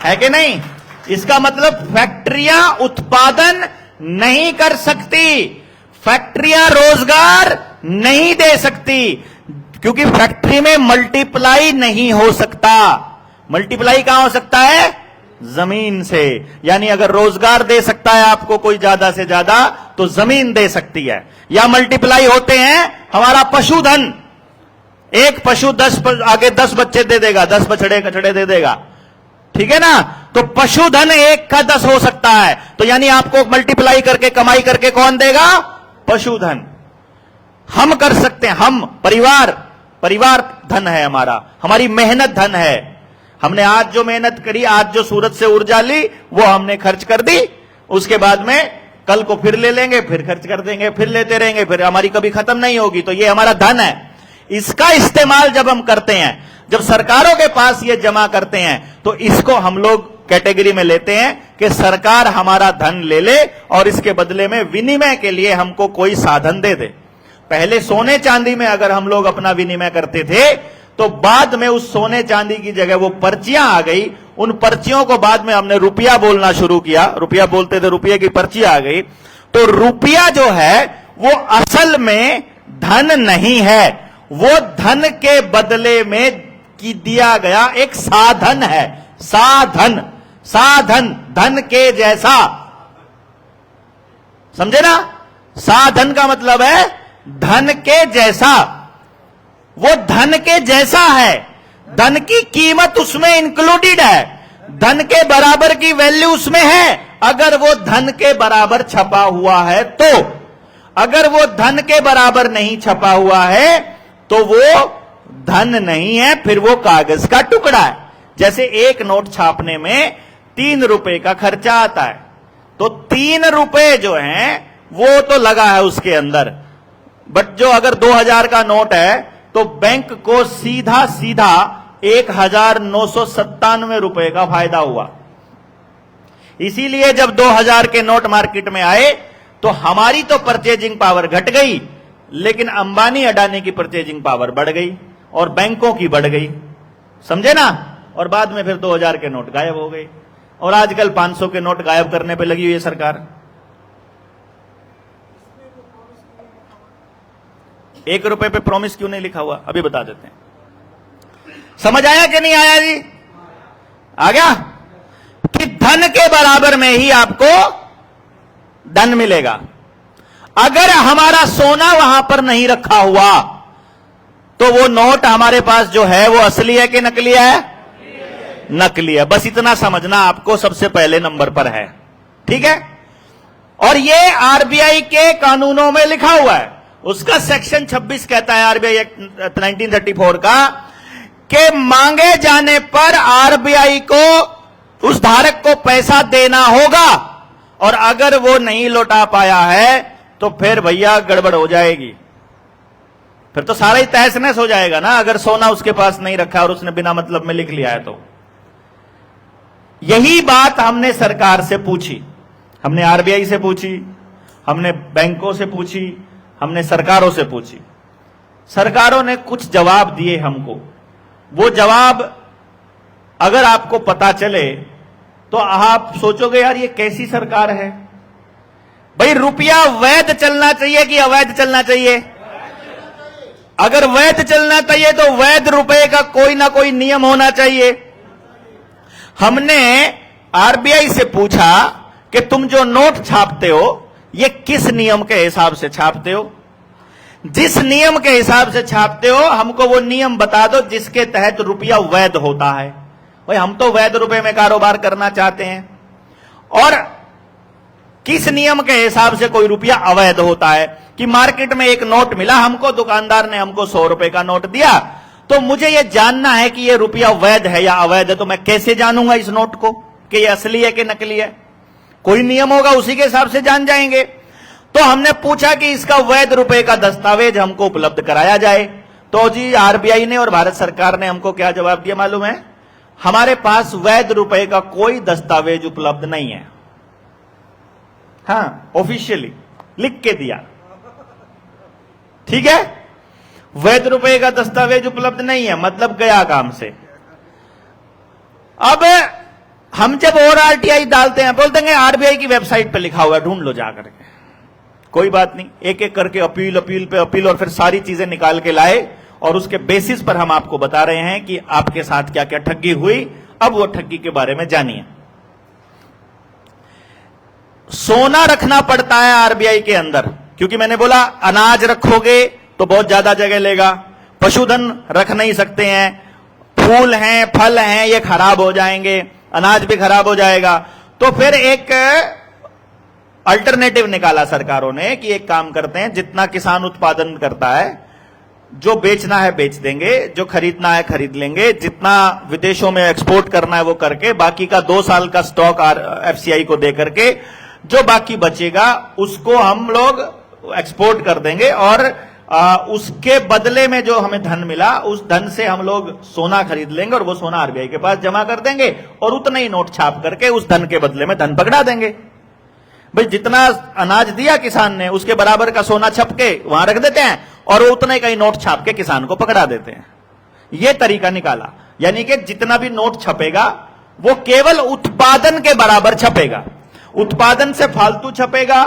है कि नहीं? इसका मतलब फैक्ट्रियां उत्पादन नहीं कर सकती, फैक्ट्रियां रोजगार नहीं दे सकती, क्योंकि फैक्ट्री में मल्टीप्लाई नहीं हो सकता। मल्टीप्लाई कहां हो सकता है? जमीन से। यानी अगर रोजगार दे सकता है आपको कोई ज्यादा से ज्यादा, तो जमीन दे सकती है। या मल्टीप्लाई होते हैं हमारा पशुधन, एक पशु 10 आगे 10 बच्चे दे देगा, 10 बछड़े कछड़े दे देगा, ठीक है ना? तो पशुधन एक का 10 हो सकता है, तो यानी आपको मल्टीप्लाई करके कमाई करके कौन देगा? पशुधन। हम कर सकते हैं, हम परिवार धन है हमारा, हमारी मेहनत धन है। हमने आज जो मेहनत करी, आज जो सूरत से ऊर्जा ली, वो हमने खर्च कर दी, उसके बाद में कल को फिर ले लेंगे, फिर खर्च कर देंगे, फिर लेते रहेंगे, फिर हमारी कभी खत्म नहीं होगी। तो ये हमारा धन है, इसका इस्तेमाल जब हम करते हैं, जब सरकारों के पास ये जमा करते हैं, तो इसको हम लोग कैटेगरी में लेते हैं कि सरकार हमारा धन ले ले और इसके बदले में विनिमय के लिए हमको कोई साधन दे दे। पहले सोने चांदी में अगर हम लोग अपना विनिमय करते थे, तो बाद में उस सोने चांदी की जगह वो पर्चियां आ गई। उन पर्चियों को बाद में हमने रुपया बोलना शुरू किया, रुपया बोलते थे, रुपये की पर्ची आ गई। तो रुपया जो है वो असल में धन नहीं है, वो धन के बदले में की दिया गया एक साधन है। साधन, साधन धन के जैसा, समझे ना? साधन का मतलब है धन के जैसा, वो धन के जैसा है, धन की कीमत उसमें इंक्लूडेड है, धन के बराबर की वैल्यू उसमें है, अगर वो धन के बराबर छपा हुआ है तो। अगर वो धन के बराबर नहीं छपा हुआ है तो वो धन नहीं है, फिर वो कागज का टुकड़ा है। जैसे एक नोट छापने में 3 रुपए का खर्चा आता है, तो 3 रुपए जो हैं वो तो लगा है उसके अंदर, बट जो अगर 2000 का नोट है तो बैंक को सीधा सीधा 1997 रुपए का फायदा हुआ। इसीलिए जब 2000 के नोट मार्केट में आए तो हमारी तो परचेजिंग पावर घट गई, लेकिन अंबानी अडानी की परचेजिंग पावर बढ़ गई और बैंकों की बढ़ गई, समझे ना? और बाद में फिर 2000 के नोट गायब हो गए, और आजकल 500 के नोट गायब करने पे लगी हुई है सरकार। 1 रुपए पे प्रॉमिस क्यों नहीं लिखा हुआ, अभी बता देते हैं। समझ आया कि नहीं आया जी? आ गया कि धन के बराबर में ही आपको धन मिलेगा। अगर हमारा सोना वहां पर नहीं रखा हुआ तो वो नोट हमारे पास जो है वो असली है कि नकली है? नकली है। बस इतना समझना आपको सबसे पहले नंबर पर है, ठीक है? और ये आरबीआई के कानूनों में लिखा हुआ है। उसका सेक्शन 26 कहता है आरबीआई एक्ट 1934 का, कि मांगे जाने पर आरबीआई को उस धारक को पैसा देना होगा, और अगर वो नहीं लौटा पाया है तो फिर भैया गड़बड़ हो जाएगी, फिर तो सारा ही तहस नहस हो जाएगा ना। अगर सोना उसके पास नहीं रखा और उसने बिना मतलब में लिख लिया है तो। यही बात हमने सरकार से पूछी, हमने आरबीआई से पूछी, हमने बैंकों से पूछी, हमने सरकारों से पूछी। सरकारों ने कुछ जवाब दिए हमको। वो जवाब अगर आपको पता चले तो आप सोचोगे यार ये कैसी सरकार है। भाई रुपया वैध चलना चाहिए कि अवैध चलना चाहिए? अगर वैध चलना चाहिए तो वैध रुपए का कोई ना कोई नियम होना चाहिए। हमने आरबीआई से पूछा कि तुम जो नोट छापते हो ये किस नियम के हिसाब से छापते हो? जिस नियम के हिसाब से छापते हो हमको वो नियम बता दो जिसके तहत रुपया वैध होता है। भाई हम तो वैध रुपए में कारोबार करना चाहते हैं, और किस नियम के हिसाब से कोई रुपया अवैध होता है? कि मार्केट में एक नोट मिला हमको, दुकानदार ने हमको 100 रुपए का नोट दिया, तो मुझे यह जानना है कि यह रुपया वैध है या अवैध है, तो मैं कैसे जानूंगा इस नोट को कि यह असली है कि नकली है? कोई नियम होगा उसी के हिसाब से जान जाएंगे। तो हमने पूछा कि इसका वैध रुपए का दस्तावेज हमको उपलब्ध कराया जाए। तो जी आरबीआई ने और भारत सरकार ने हमको क्या जवाब दिया मालूम है? हमारे पास वैध रुपए का कोई दस्तावेज उपलब्ध नहीं है। हाँ, ऑफिशियली लिख के दिया, ठीक है। वैध रुपए का दस्तावेज उपलब्ध नहीं है, मतलब गया काम से। अब हम जब और आरटीआई डालते हैं, बोलते हैं आरबीआई की वेबसाइट पे लिखा हुआ है, ढूंढ लो जाकर के। कोई बात नहीं, एक एक करके अपील अपील पे अपील, और फिर सारी चीजें निकाल के लाए, और उसके बेसिस पर हम आपको बता रहे हैं कि आपके साथ क्या क्या ठगी हुई। अब वो ठगी के बारे में जानिए। सोना रखना पड़ता है आरबीआई के अंदर, क्योंकि मैंने बोला अनाज रखोगे तो बहुत ज्यादा जगह लेगा, पशुधन रख नहीं सकते हैं, फूल हैं फल हैं ये खराब हो जाएंगे, अनाज भी खराब हो जाएगा। तो फिर एक अल्टरनेटिव निकाला सरकारों ने कि एक काम करते हैं, जितना किसान उत्पादन करता है, जो बेचना है बेच देंगे, जो खरीदना है खरीद लेंगे, जितना विदेशों में एक्सपोर्ट करना है वो करके, बाकी का 2 साल का स्टॉक एफसीआई को दे करके जो बाकी बचेगा उसको हम लोग एक्सपोर्ट कर देंगे, और उसके बदले में जो हमें धन मिला उस धन से हम लोग सोना खरीद लेंगे, और वो सोना आरबीआई के पास जमा कर देंगे, और उतना ही नोट छाप करके उस धन के बदले में धन पकड़ा देंगे। भाई जितना अनाज दिया किसान ने उसके बराबर का सोना छप के वहां रख देते हैं, और वो उतने का ही नोट छाप के किसान को पकड़ा देते हैं। ये तरीका निकाला, यानी कि जितना भी नोट छपेगा वो केवल उत्पादन के बराबर छपेगा। उत्पादन से फालतू छपेगा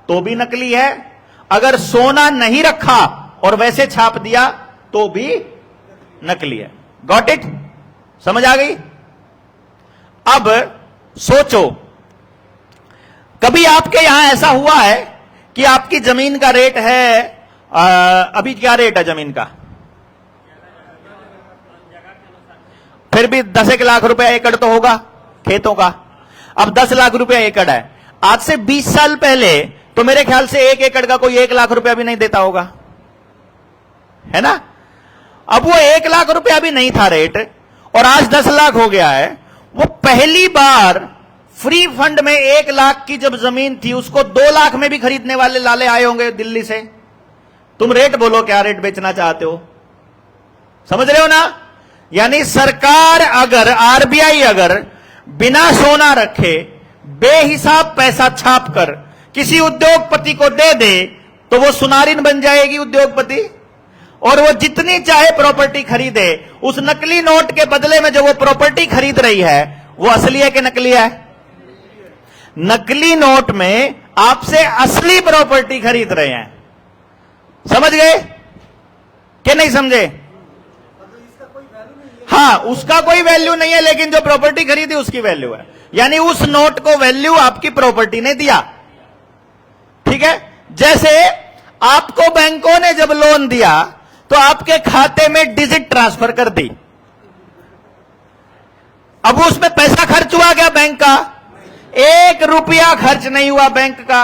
तो भी नकली है, अगर सोना नहीं रखा और वैसे छाप दिया तो भी नकली है। Got it? समझ आ गई? अब सोचो, कभी आपके यहां ऐसा हुआ है कि आपकी जमीन का रेट है, अभी क्या रेट है जमीन का? फिर भी 10 लाख रुपया एकड़ तो होगा खेतों का। अब 10 लाख रुपया एकड़ है, आज से 20 साल पहले तो मेरे ख्याल से 1 एकड़ का कोई 1 लाख रुपया भी नहीं देता होगा, है ना? अब वो 1 लाख रुपया भी नहीं था रेट, और आज 10 लाख हो गया है। वो पहली बार फ्री फंड में 1 लाख की जब जमीन थी, उसको 2 लाख में भी खरीदने वाले लाले आए होंगे दिल्ली से। तुम रेट बोलो, क्या रेट बेचना चाहते हो? समझ रहे हो ना? यानी सरकार अगर, आरबीआई अगर बिना सोना रखे बेहिसाब पैसा छाप कर किसी उद्योगपति को दे दे तो वो सुनारिन बन जाएगी उद्योगपति, और वो जितनी चाहे प्रॉपर्टी खरीदे। उस नकली नोट के बदले में जो वो प्रॉपर्टी खरीद रही है वो असली है कि नकली है? नकली नोट में आपसे असली प्रॉपर्टी खरीद रहे हैं। समझ गए कि नहीं समझे? हाँ, उसका कोई वैल्यू नहीं है, लेकिन जो प्रॉपर्टी खरीदी उसकी वैल्यू है। यानी उस नोट को वैल्यू आपकी प्रॉपर्टी ने दिया, ठीक है? जैसे आपको बैंकों ने जब लोन दिया तो आपके खाते में डिजिट ट्रांसफर कर दी, अब उसमें पैसा खर्च हुआ क्या बैंक का? 1 रुपया खर्च नहीं हुआ बैंक का।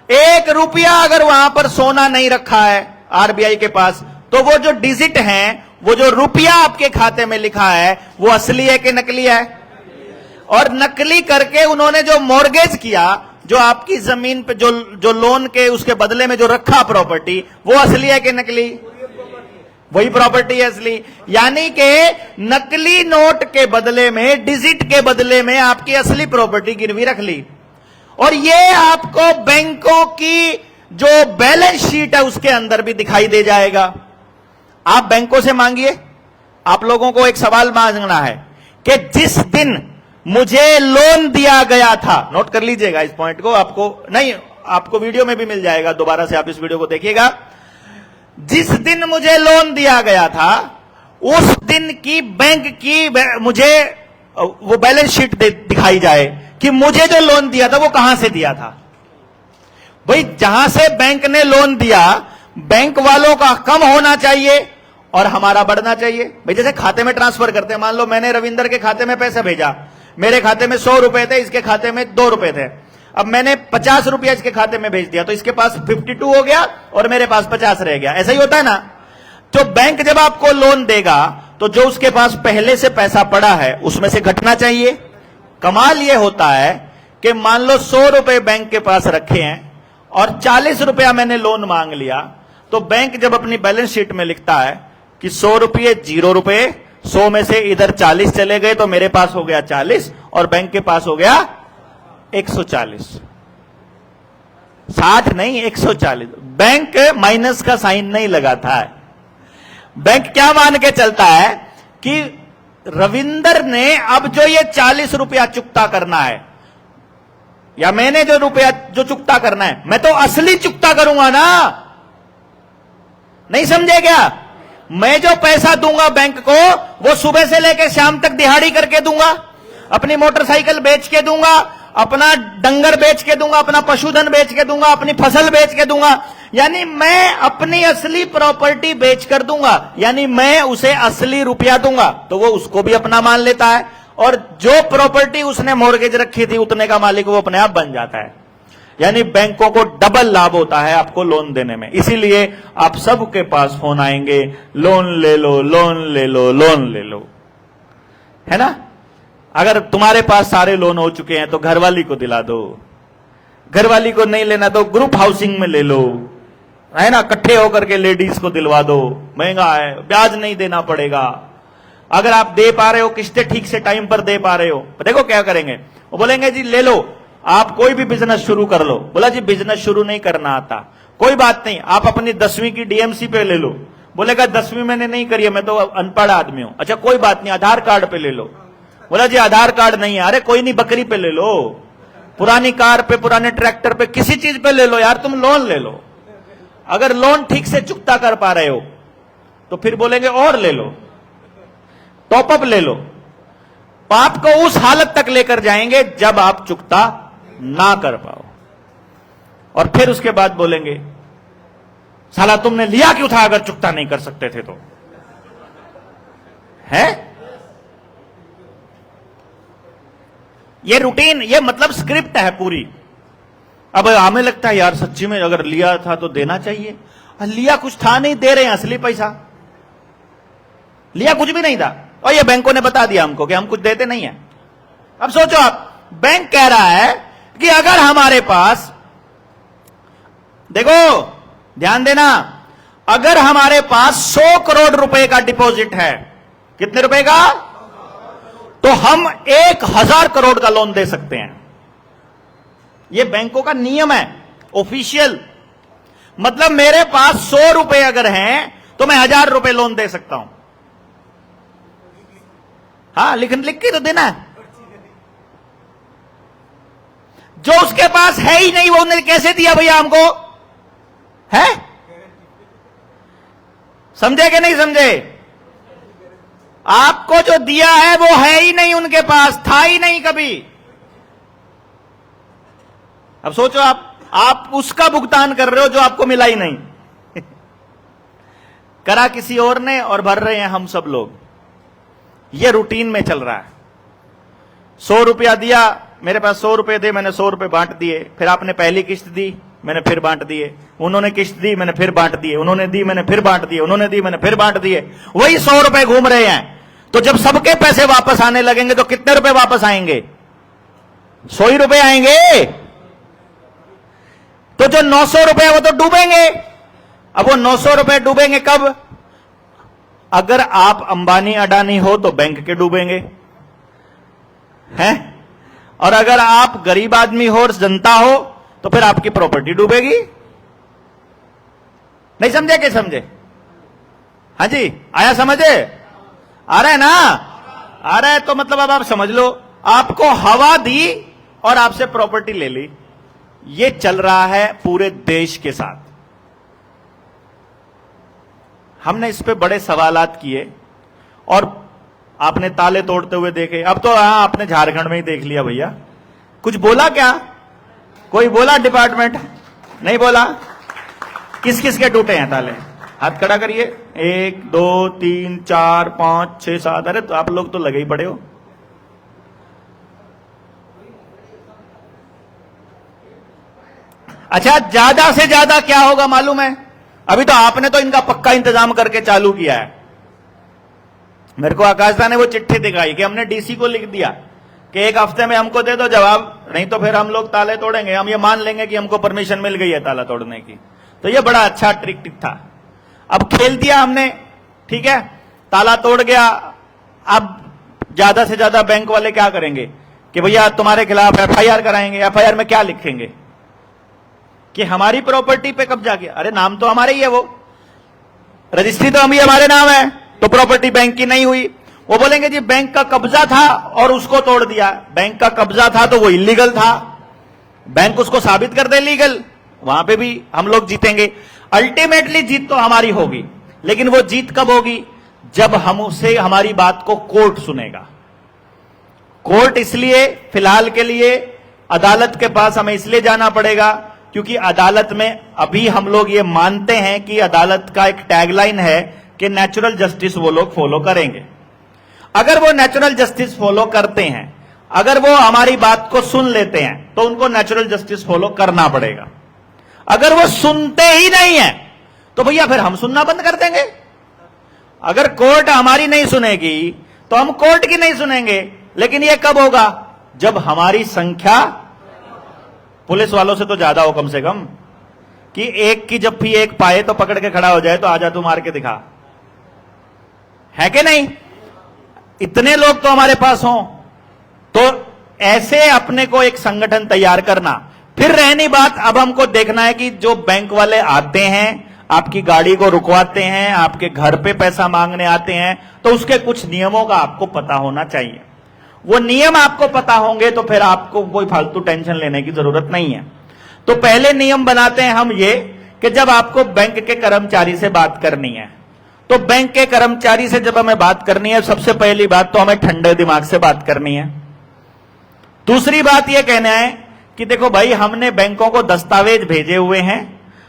1 रुपया अगर वहां पर सोना नहीं रखा है आरबीआई के पास, तो वो जो डिजिट हैं, वो जो रुपया आपके खाते में लिखा है, वो असली है कि नकली है? और नकली करके उन्होंने जो मॉर्गेज किया, जो आपकी जमीन पे जो लोन के उसके बदले में जो रखा प्रॉपर्टी, वो असली है कि नकली? वही प्रॉपर्टी है असली। यानी कि नकली नोट के बदले में, डिजिट के बदले में आपकी असली प्रॉपर्टी गिरवी रख ली। और ये आपको बैंकों की जो बैलेंस शीट है उसके अंदर भी दिखाई दे जाएगा। आप बैंकों से मांगिए, आप लोगों को एक सवाल मांगना है कि जिस दिन मुझे लोन दिया गया था, नोट कर लीजिएगा इस पॉइंट को, आपको वीडियो में भी मिल जाएगा, दोबारा से आप इस वीडियो को देखिएगा। जिस दिन मुझे लोन दिया गया था उस दिन की बैंक की मुझे वो बैलेंस शीट दिखाई जाए कि मुझे जो लोन दिया था वो कहां से दिया था। भाई जहां से बैंक ने लोन दिया, बैंक वालों का कम होना चाहिए और हमारा बढ़ना चाहिए। भाई जैसे खाते में ट्रांसफर करते हैं, मान लो मैंने रविंदर के खाते में पैसा भेजा, मेरे खाते में 100 रुपए थे, इसके खाते में 2 रुपए थे। अब मैंने 50 रुपया इसके खाते में भेज दिया तो इसके पास 52 हो गया और मेरे पास 50 रह गया। ऐसा ही होता है ना? तो बैंक जब आपको लोन देगा तो जो उसके पास पहले से पैसा पड़ा है उसमें से घटना चाहिए। कमाल यह होता है कि मान लो 100 रुपए बैंक के पास रखे हैं और 40 रुपया मैंने लोन मांग लिया, तो बैंक जब अपनी बैलेंस शीट में लिखता है कि 100 रुपये 0 रुपये, 100 में से इधर 40 चले गए तो मेरे पास हो गया 40 और बैंक के पास हो गया 140। 60 नहीं 140। बैंक माइनस का साइन नहीं लगाता है। बैंक क्या मान के चलता है कि रविंदर ने अब जो ये 40 रुपया चुकता करना है, या मैंने जो रुपया जो चुकता करना है, मैं तो असली चुकता करूंगा ना। नहीं समझे क्या? मैं जो पैसा दूंगा बैंक को, वो सुबह से लेकर शाम तक दिहाड़ी करके दूंगा, अपनी मोटरसाइकिल बेच के दूंगा, अपना डंगर बेच के दूंगा, अपना पशुधन बेच के दूंगा, अपनी फसल बेच के दूंगा। यानी मैं अपनी असली प्रॉपर्टी बेच कर दूंगा, यानी मैं उसे असली रुपया दूंगा, तो वो उसको भी अपना मान लेता है, और जो प्रॉपर्टी उसने मॉर्गेज रखी थी उतने का मालिक वो अपने आप बन जाता है। यानी बैंकों को डबल लाभ होता है आपको लोन देने में। इसीलिए आप सबके पास फोन आएंगे, लोन ले लो, लोन ले लो, लोन ले लो, है ना। अगर तुम्हारे पास सारे लोन हो चुके हैं तो घरवाली को दिला दो, घरवाली को नहीं लेना तो ग्रुप हाउसिंग में ले लो, है ना। इकट्ठे होकर के लेडीज को दिलवा दो, महंगा है, ब्याज नहीं देना पड़ेगा। अगर आप दे पा रहे हो, किस्तें ठीक से टाइम पर दे पा रहे हो, देखो क्या करेंगे, वो बोलेंगे जी ले लो, आप कोई भी बिजनेस शुरू कर लो। बोला जी बिजनेस शुरू नहीं करना आता, कोई बात नहीं, आप अपनी 10वीं की डीएमसी पे ले लो। बोलेगा 10वीं मैंने नहीं करी है, मैं तो अनपढ़ आदमी हूं। अच्छा कोई बात नहीं, आधार कार्ड पे ले लो। बोला जी आधार कार्ड नहीं है। अरे कोई नहीं, बकरी पे ले लो, पुरानी कार पे, पुराने ट्रैक्टर पे, किसी चीज पे ले लो यार, तुम लोन ले लो। अगर लोन ठीक से चुकता कर पा रहे हो तो फिर बोलेंगे और ले लो, टॉपअप ले लो। आपको उस हालत तक लेकर जाएंगे जब आप चुकता ना कर पाओ, और फिर उसके बाद बोलेंगे साला तुमने लिया क्यों था अगर चुकता नहीं कर सकते थे तो, है। ये रूटीन, ये मतलब स्क्रिप्ट है पूरी। अब हमें लगता है यार सच्ची में अगर लिया था तो देना चाहिए, लिया कुछ था नहीं, दे रहे हैं असली पैसा, लिया कुछ भी नहीं था, और ये बैंकों ने बता दिया हमको कि हम कुछ देते नहीं है। अब सोचो आप, बैंक कह रहा है कि अगर हमारे पास, देखो ध्यान देना, अगर हमारे पास 100 करोड़ रुपए का डिपॉजिट है, कितने रुपए का, तो हम 1000 करोड़ का लोन दे सकते हैं। यह बैंकों का नियम है, ऑफिशियल। मतलब मेरे पास 100 रुपए अगर हैं तो मैं 1000 रुपए लोन दे सकता हूं। हाँ, लिख के तो देना है। जो उसके पास है ही नहीं वो उन्होंने कैसे दिया भैया हमको, है? समझे कि नहीं समझे? आपको जो दिया है वो है ही नहीं उनके पास, था ही नहीं कभी। अब सोचो आप उसका भुगतान कर रहे हो जो आपको मिला ही नहीं। करा किसी और ने और भर रहे हैं हम सब लोग। ये रूटीन में चल रहा है। 100 रुपया दिया, मेरे पास 100 रुपए थे, मैंने 100 रुपए बांट दिए, फिर आपने पहली किस्त दी, मैंने फिर बांट दिए, उन्होंने किस्त दी, मैंने फिर बांट दिए, उन्होंने दी, मैंने फिर बांट दिए, उन्होंने दी, मैंने फिर बांट दिए, वही 100 रुपए घूम रहे हैं। तो जब सबके पैसे वापस आने लगेंगे तो कितने रुपए वापस आएंगे? 100 ही रुपए आएंगे। तो जो 900 रुपए वो तो डूबेंगे। अब वो 900 रुपए डूबेंगे कब? अगर आप अंबानी अडानी हो तो बैंक के डूबेंगे, हैं? और अगर आप गरीब आदमी हो और जनता हो तो फिर आपकी प्रॉपर्टी डूबेगी। नहीं समझे? क्या समझे? हाँ जी, आया समझे? आ रहा है ना? आ रहा है तो मतलब अब आप समझ लो, आपको हवा दी और आपसे प्रॉपर्टी ले ली। ये चल रहा है पूरे देश के साथ। हमने इस पे बड़े सवालात किए और आपने ताले तोड़ते हुए देखे। अब तो हाँ, आपने झारखंड में ही देख लिया भैया। कुछ बोला क्या? कोई बोला डिपार्टमेंट? नहीं बोला। किस किस के टूटे हैं ताले? हाथ खड़ा करिए। 1 2 3 4 5 6 7। अरे तो आप लोग तो लगे ही पड़े हो। अच्छा, ज्यादा से ज्यादा क्या होगा मालूम है? अभी तो आपने तो इनका पक्का इंतजाम करके चालू किया है। मेरे को आकाशदा ने वो चिट्ठी दिखाई कि हमने डीसी को लिख दिया कि 1 हफ्ते में हमको दे दो जवाब, नहीं तो फिर हम लोग ताले तोड़ेंगे। हम ये मान लेंगे कि हमको परमिशन मिल गई है ताला तोड़ने की। तो ये बड़ा अच्छा ट्रिक था। अब खेल दिया हमने, ठीक है, ताला तोड़ गया। अब ज्यादा से ज्यादा बैंक वाले क्या करेंगे कि भैया तुम्हारे खिलाफ एफआईआर कराएंगे। एफआईआर में क्या लिखेंगे? कि हमारी प्रॉपर्टी पे कब्जा किया। अरे नाम तो हमारे ही है, वो रजिस्ट्री तो अभी हमारे नाम है, तो प्रॉपर्टी बैंक की नहीं हुई। वो बोलेंगे जी बैंक का कब्जा था और उसको तोड़ दिया। बैंक का कब्जा था तो वो इलीगल था, बैंक उसको साबित कर दे लीगल, वहां पे भी हम लोग जीतेंगे। अल्टीमेटली जीत तो हमारी होगी, लेकिन वो जीत कब होगी? जब हम उसे हमारी बात को कोर्ट सुनेगा। कोर्ट इसलिए फिलहाल के लिए अदालत के पास हमें इसलिए जाना पड़ेगा क्योंकि अदालत में अभी हम लोग ये मानते हैं कि अदालत का एक टैगलाइन है कि नेचुरल जस्टिस वो लोग फॉलो करेंगे। अगर वो नेचुरल जस्टिस फॉलो करते हैं, अगर वो हमारी बात को सुन लेते हैं, तो उनको नेचुरल जस्टिस फॉलो करना पड़ेगा। अगर वो सुनते ही नहीं है तो भैया फिर हम सुनना बंद कर देंगे। अगर कोर्ट हमारी नहीं सुनेगी तो हम कोर्ट की नहीं सुनेंगे। लेकिन यह कब होगा? जब हमारी संख्या पुलिस वालों से तो ज्यादा हो, कम से कम, कि एक की जब भी एक पाए तो पकड़ के खड़ा हो जाए, तो आजा तू मार के दिखा, है कि नहीं? इतने लोग तो हमारे पास हों। तो ऐसे अपने को एक संगठन तैयार करना। फिर रहनी बात, अब हमको देखना है कि जो बैंक वाले आते हैं, आपकी गाड़ी को रुकवाते हैं, आपके घर पे पैसा मांगने आते हैं, तो उसके कुछ नियमों का आपको पता होना चाहिए। वो नियम आपको पता होंगे तो फिर आपको कोई फालतू टेंशन लेने की जरूरत नहीं है। तो पहले नियम बनाते हैं हम ये कि जब आपको बैंक के कर्मचारी से बात करनी है, तो बैंक के कर्मचारी से जब हमें बात करनी है, सबसे पहली बात तो हमें ठंडे दिमाग से बात करनी है। दूसरी बात यह कहना है कि देखो भाई, हमने बैंकों को दस्तावेज भेजे हुए हैं,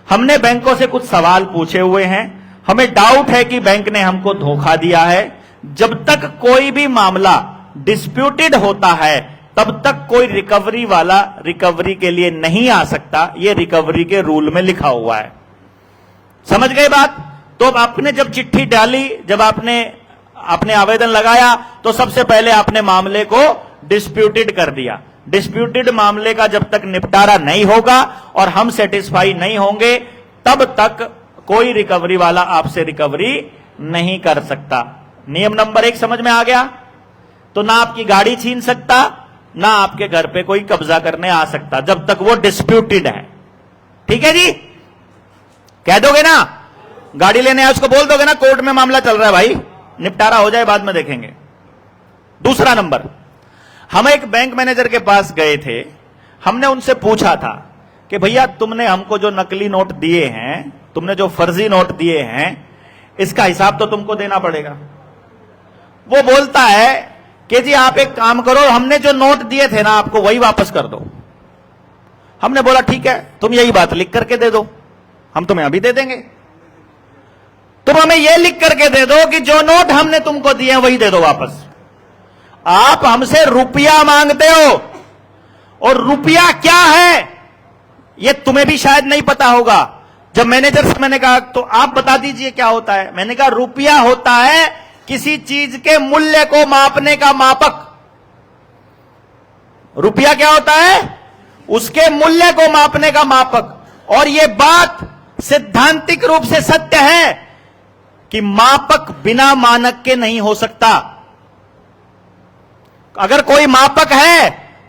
हमने बैंकों से कुछ सवाल पूछे हुए हैं, हमें डाउट है कि बैंक ने हमको धोखा दिया है। जब तक कोई भी मामला डिस्प्यूटेड होता है, तब तक कोई रिकवरी वाला रिकवरी के लिए नहीं आ सकता। यह रिकवरी के रूल में लिखा हुआ है। समझ गए बात? तो आपने जब चिट्ठी डाली, जब आपने आवेदन लगाया, तो सबसे पहले आपने मामले को डिस्प्यूटेड कर दिया। डिस्प्यूटेड मामले का जब तक निपटारा नहीं होगा और हम सेटिस्फाई नहीं होंगे, तब तक कोई रिकवरी वाला आपसे रिकवरी नहीं कर सकता। नियम नंबर 1 समझ में आ गया? तो ना आपकी गाड़ी छीन सकता, ना आपके घर पे कोई कब्जा करने आ सकता, जब तक वो डिस्प्यूटेड है। ठीक है जी? कह दोगे ना? गाड़ी लेने आए उसको बोल दोगे ना, कोर्ट में मामला चल रहा है भाई, निपटारा हो जाए, बाद में देखेंगे। दूसरा नंबर, हम एक बैंक मैनेजर के पास गए थे। हमने उनसे पूछा था कि भैया तुमने हमको जो नकली नोट दिए हैं, तुमने जो फर्जी नोट दिए हैं, इसका हिसाब तो तुमको देना पड़ेगा। वो बोलता है कि जी आप एक काम करो, हमने जो नोट दिए थे ना आपको, वही वापस कर दो। हमने बोला ठीक है, तुम यही बात लिख करके दे दो, हम तुम्हें अभी दे देंगे। तुम हमें यह लिख करके दे दो कि जो नोट हमने तुमको दिए हैं वही दे दो वापस। आप हमसे रुपया मांगते हो, और रुपया क्या है यह तुम्हें भी शायद नहीं पता होगा। जब मैनेजर से मैंने कहा तो आप बता दीजिए क्या होता है। मैंने कहा रुपया होता है किसी चीज के मूल्य को मापने का मापक। रुपया क्या होता है? उसके मूल्य को मापने का मापक। और यह बात सिद्धांतिक रूप से सत्य है कि मापक बिना मानक के नहीं हो सकता। अगर कोई मापक है,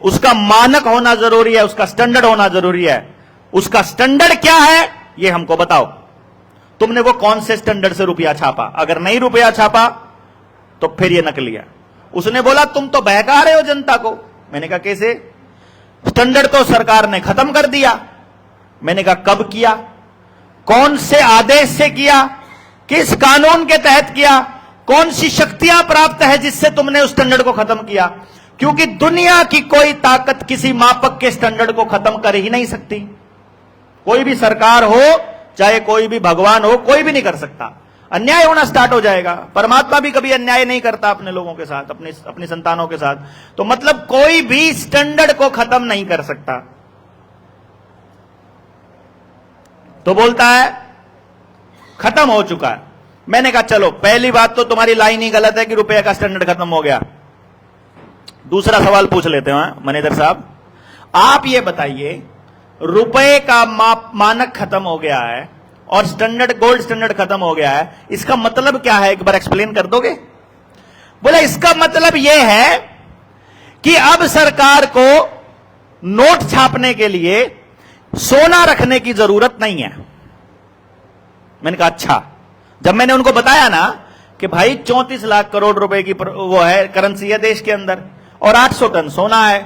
उसका मानक होना जरूरी है, उसका स्टैंडर्ड होना जरूरी है। उसका स्टैंडर्ड क्या है यह हमको बताओ। तुमने वो कौन से स्टैंडर्ड से रुपया छापा? अगर नहीं रुपया छापा तो फिर यह नकली है। उसने बोला तुम तो बहका रहे हो जनता को। मैंने कहा कैसे? स्टैंडर्ड तो सरकार ने खत्म कर दिया। मैंने कहा कब किया? कौन से आदेश से किया? किस कानून के तहत किया? कौन सी शक्तियां प्राप्त है जिससे तुमने उस स्टैंडर्ड को खत्म किया? क्योंकि दुनिया की कोई ताकत किसी मापक के स्टैंडर्ड को खत्म कर ही नहीं सकती। कोई भी सरकार हो, चाहे कोई भी भगवान हो, कोई भी नहीं कर सकता। अन्याय होना स्टार्ट हो जाएगा। परमात्मा भी कभी अन्याय नहीं करता अपने लोगों के साथ, अपनी संतानों के साथ। तो मतलब कोई भी स्टैंडर्ड को खत्म नहीं कर सकता। तो बोलता है खत्म हो चुका है। मैंने कहा चलो, पहली बात तो तुम्हारी लाइन ही गलत है कि रुपए का स्टैंडर्ड खत्म हो गया। दूसरा सवाल पूछ लेते हैं मैनेजर साहब, आप ये बताइए, रुपए का मानक खत्म हो गया है और स्टैंडर्ड, गोल्ड स्टैंडर्ड खत्म हो गया है, इसका मतलब क्या है? एक बार एक्सप्लेन कर दोगे? बोला इसका मतलब यह है कि अब सरकार को नोट छापने के लिए सोना रखने की जरूरत नहीं है। मैंने कहा अच्छा। जब मैंने उनको बताया ना कि भाई 34 लाख करोड़ रुपए की वो है करेंसी है देश के अंदर और 800 टन सोना है,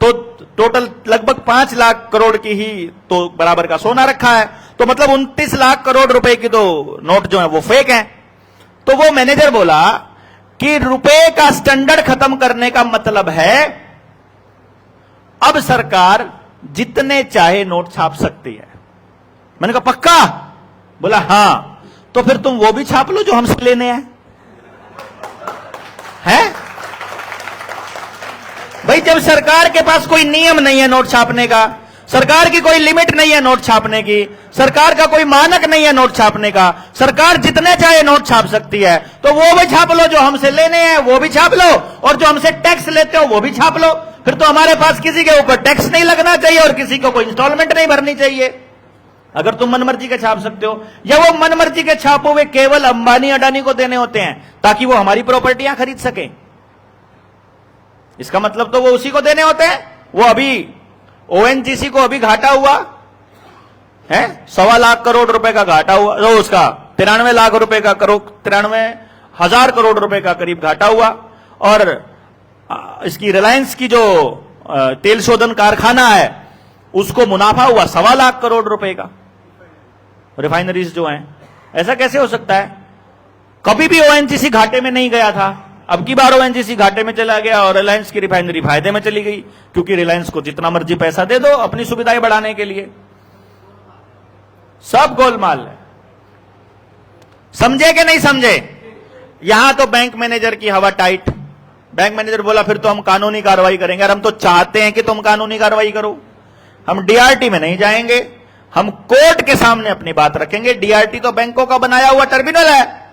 तो टोटल लगभग 5 लाख करोड़ की ही तो बराबर का सोना रखा है, तो मतलब 29 लाख करोड़ रुपए की तो नोट जो है वो फेक है। तो वो मैनेजर बोला कि रुपए का स्टैंडर्ड खत्म करने का मतलब है अब सरकार जितने चाहे नोट छाप सकती है। मैंने कहा पक्का? बोला हां। तो फिर तुम वो भी छाप लो जो हमसे लेने हैं। भाई जब सरकार के पास कोई नियम नहीं है नोट छापने का, सरकार की कोई लिमिट नहीं है नोट छापने की, सरकार का कोई मानक नहीं है नोट छापने का, सरकार जितने चाहे नोट छाप सकती है, तो वो भी छाप लो, जो हमसे लेने हैं वो भी छाप लो, और जो हमसे टैक्स लेते हो वो भी छाप लो। फिर तो हमारे पास किसी के ऊपर टैक्स नहीं लगना चाहिए और किसी को कोई इंस्टॉलमेंट नहीं भरनी चाहिए। अगर तुम मनमर्जी के छाप सकते हो, या वो मनमर्जी के छापो हुए केवल अंबानी अडानी को देने होते हैं ताकि वो हमारी प्रॉपर्टियां खरीद सके, इसका मतलब तो वो उसी को देने होते हैं। वो अभी ओएनजीसी को अभी घाटा हुआ है, 1.25 लाख करोड़ रुपए का घाटा हुआ, तो उसका 93 लाख रुपए का 93,000 करोड़ रुपए का करीब घाटा हुआ। और इसकी रिलायंस की जो तेल शोधन कारखाना है उसको मुनाफा हुआ 1.25 लाख करोड़ रुपए का, रिफाइनरीज जो हैं। ऐसा कैसे हो सकता है? कभी भी ओएनजीसी घाटे में नहीं गया था, अब की बार ओएनजीसी घाटे में चला गया और रिलायंस की रिफाइनरी फायदे में चली गई, क्योंकि रिलायंस को जितना मर्जी पैसा दे दो अपनी सुविधाएं बढ़ाने के लिए। सब गोलमाल है। समझे कि नहीं समझे? यहां तो बैंक मैनेजर की हवा टाइट। बैंक मैनेजर बोला फिर तो हम कानूनी कार्रवाई करेंगे। और हम तो चाहते हैं कि तुम कानूनी कार्रवाई करो, हम डीआरटी में नहीं जाएंगे, हम कोर्ट के सामने अपनी बात रखेंगे। डीआरटी तो बैंकों का बनाया हुआ टर्मिनल है।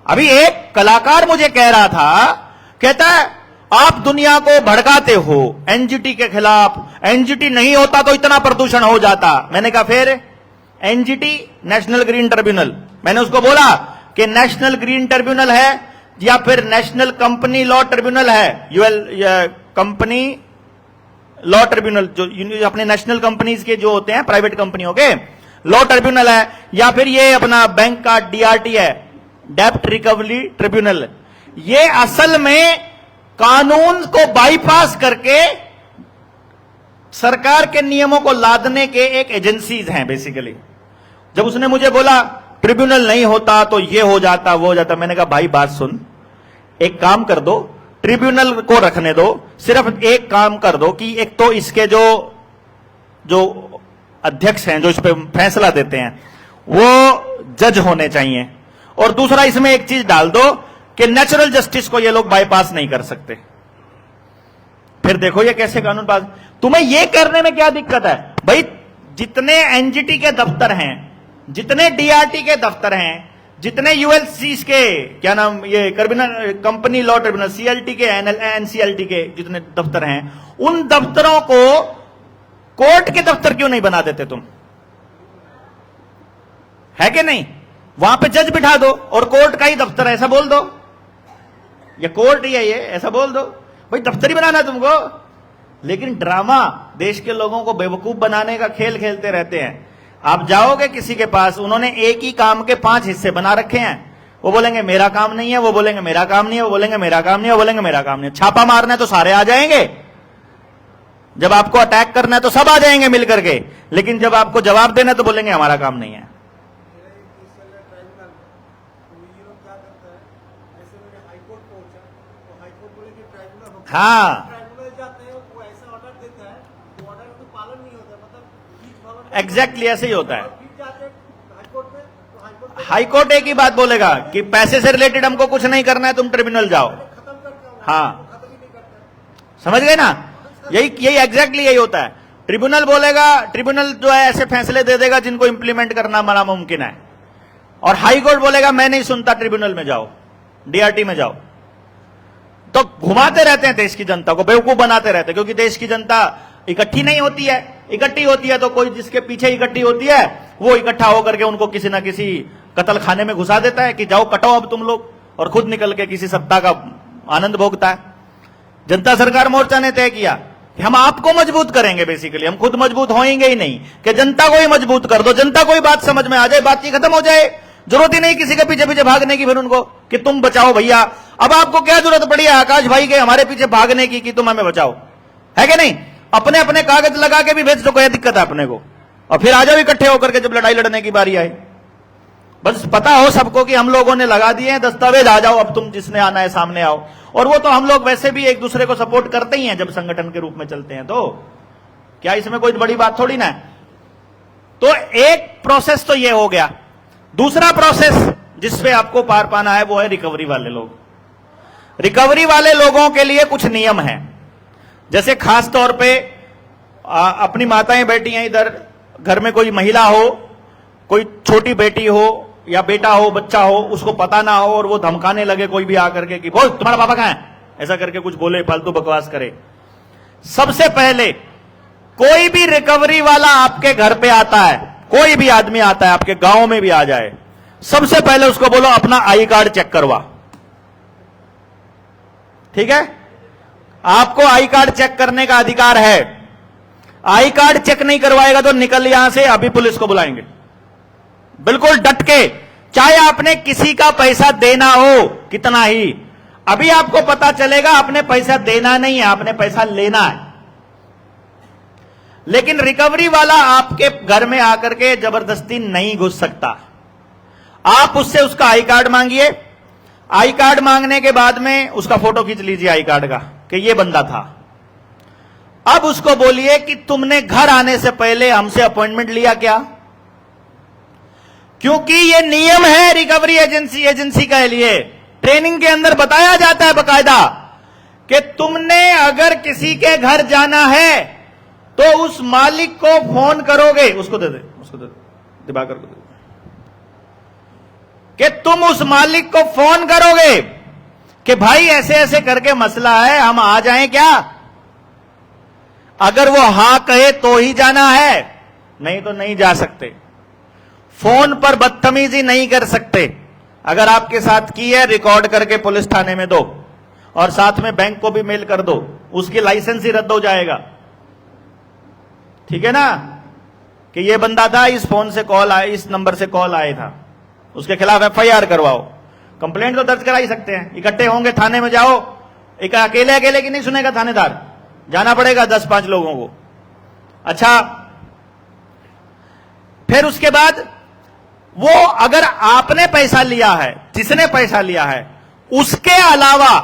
अभी एक कलाकार मुझे कह रहा था, कहता है आप दुनिया को भड़काते हो एनजीटी के खिलाफ, एनजीटी नहीं होता तो इतना प्रदूषण हो जाता। मैंने कहा फिर एनजीटी नेशनल ग्रीन ट्रिब्यूनल, मैंने उसको बोला कि नेशनल ग्रीन ट्रिब्यूनल है या फिर नेशनल कंपनी लॉ ट्रिब्यूनल है, यूएल कंपनी लॉ ट्रिब्यूनल, जो अपने नेशनल कंपनीज के जो होते हैं प्राइवेट कंपनियों के लॉ ट्रिब्यूनल है, या फिर ये अपना बैंक का डीआरटी है, डेप्ट रिकवरी ट्रिब्यूनल। ये असल में कानून को बाईपास करके सरकार के नियमों को लादने के एक एजेंसीज हैं बेसिकली। जब उसने मुझे बोला ट्रिब्यूनल नहीं होता तो ये हो जाता वो हो जाता, मैंने कहा भाई बात सुन, एक काम कर दो, ट्रिब्यूनल को रखने दो, सिर्फ एक काम कर दो कि एक तो इसके जो अध्यक्ष हैं जो इस पे फैसला देते हैं वो जज होने चाहिए, और दूसरा इसमें एक चीज डाल दो कि नेचुरल जस्टिस को ये लोग बाईपास नहीं कर सकते। फिर देखो ये कैसे कानून पास। तुम्हें ये करने में क्या दिक्कत है भाई? जितने एनजीटी के दफ्तर हैं, जितने डीआरटी के दफ्तर हैं, जितने यूएलसी के क्या नाम ये कंपनी लॉ ट्रिब्यूनल सीएलटी के एनसीएलटी के जितने दफ्तर हैं, उन दफ्तरों को कोर्ट के दफ्तर क्यों नहीं बना देते तुम? है कि नहीं? वहां पे जज बिठा दो और कोर्ट का ही दफ्तर ऐसा बोल दो, ये कोर्ट ही है ये, ऐसा बोल दो। भाई दफ्तर ही बनाना है तुमको। लेकिन ड्रामा देश के लोगों को बेवकूफ बनाने का खेल खेलते रहते हैं। आप जाओगे किसी के पास, उन्होंने एक ही काम के 5 हिस्से बना रखे हैं, वो बोलेंगे मेरा काम नहीं है, वो बोलेंगे मेरा काम नहीं है, वो बोलेंगे मेरा काम नहीं है, वो बोलेंगे मेरा काम नहीं है। छापा मारना है तो सारे आ जाएंगे, जब आपको अटैक करना है तो सब आ जाएंगे मिल करके, लेकिन जब आपको जवाब देना है तो बोलेंगे हमारा काम नहीं है। हाँ एग्जैक्टली ऐसे ही होता है। हाईकोर्ट एक ही बात बोलेगा कि पैसे से रिलेटेड हमको कुछ नहीं करना है, तुम ट्रिब्यूनल जाओ। हाँ समझ गए ना? यही एग्जैक्टली यही होता है। ट्रिब्यूनल बोलेगा, ट्रिब्यूनल जो है ऐसे फैसले दे देगा जिनको इंप्लीमेंट करना बड़ा मुमकिन है, और हाईकोर्ट बोलेगा मैं नहीं सुनता, ट्रिब्यूनल में जाओ, डीआरटी में जाओ। तो घुमाते रहते हैं देश की जनता को, बेवकूफ बनाते रहते हैं, क्योंकि देश की जनता इकट्ठी नहीं होती है। इकट्ठी होती है तो कोई जिसके पीछे इकट्ठी होती है वो इकट्ठा होकर के उनको किसी ना किसी कत्ल खाने में घुसा देता है कि जाओ कटो अब तुम लोग, और खुद निकल के किसी सत्ता का आनंद भोगता है। जनता सरकार मोर्चा ने तय किया हम आपको मजबूत करेंगे। बेसिकली हम खुद मजबूत होएंगे ही नहीं, कि जनता को ही मजबूत कर दो, जनता को ही बात समझ में आ जाए, बात ही खत्म हो जाए। जरूरत ही नहीं किसी के पीछे पीछे भागने की, फिर उनको कि तुम बचाओ भैया। अब आपको क्या जरूरत पड़ी है आकाश भाई के हमारे पीछे भागने की कि तुम हमें बचाओ, है कि नहीं? अपने अपने कागज लगा के भी भेज दो, कोई दिक्कत है अपने को, और फिर आ जाओ इकट्ठे होकर के जब लड़ाई लड़ने की बारी आए। बस पता हो सबको कि हम लोगों ने लगा दिए हैं दस्तावेज, आ जाओ अब तुम जिसने आना है सामने आओ। और वो तो हम लोग वैसे भी एक दूसरे को सपोर्ट करते ही हैं जब संगठन के रूप में चलते हैं, तो क्या इसमें कोई बड़ी बात थोड़ी ना है। तो एक प्रोसेस तो ये हो गया। दूसरा प्रोसेस जिसपे आपको पार पाना है वो है रिकवरी वाले लोग। रिकवरी वाले लोगों के लिए कुछ नियम हैं, जैसे खास तौर पे अपनी माताएं बैठी हैं इधर, घर में कोई महिला हो, कोई छोटी बेटी हो या बेटा हो, बच्चा हो, उसको पता ना हो और वो धमकाने लगे कोई भी आकर के कि बोल तुम्हारा पापा कहां है, ऐसा करके कुछ बोले, फालतू बकवास करे। सबसे पहले कोई भी रिकवरी वाला आपके घर पे आता है, कोई भी आदमी आता है, आपके गांव में भी आ जाए, सबसे पहले उसको बोलो अपना आई कार्ड चेक करवा। ठीक है? आपको आई कार्ड चेक करने का अधिकार है। आई कार्ड चेक नहीं करवाएगा तो निकल यहां से, अभी पुलिस को बुलाएंगे। बिल्कुल डट के, चाहे आपने किसी का पैसा देना हो कितना ही, अभी आपको पता चलेगा आपने पैसा देना नहीं है, आपने पैसा लेना है। लेकिन रिकवरी वाला आपके घर में आकर के जबरदस्ती नहीं घुस सकता। आप उससे उसका आई कार्ड मांगिए, आई कार्ड मांगने के बाद में उसका फोटो खींच लीजिए आई कार्ड का कि ये बंदा था। अब उसको बोलिए कि तुमने घर आने से पहले हमसे अपॉइंटमेंट लिया क्या? क्योंकि ये नियम है रिकवरी एजेंसी के लिए, ट्रेनिंग के अंदर बताया जाता है बकायदा कि तुमने अगर किसी के घर जाना है तो उस मालिक को फोन करोगे, उसको दे दिवाकर को दे, कि तुम उस मालिक को फोन करोगे कि भाई ऐसे ऐसे करके मसला है, हम आ जाएं क्या? अगर वो हां कहे तो ही जाना है, नहीं तो नहीं जा सकते। फोन पर बदतमीजी नहीं कर सकते। अगर आपके साथ की है, रिकॉर्ड करके पुलिस थाने में दो और साथ में बैंक को भी मेल कर दो, उसकी लाइसेंस ही रद्द हो जाएगा। ठीक है ना? कि ये बंदा था, इस फोन से कॉल आया, इस नंबर से कॉल आया था, उसके खिलाफ एफआईआर करवाओ। कंप्लेंट तो दर्ज करा ही सकते हैं, इकट्ठे होंगे थाने में जाओ, एक अकेले अकेले की नहीं सुनेगा थानेदार, जाना पड़ेगा 10-5 लोगों को। अच्छा, फिर उसके बाद वो अगर आपने पैसा लिया है, जिसने पैसा लिया है, उसके अलावा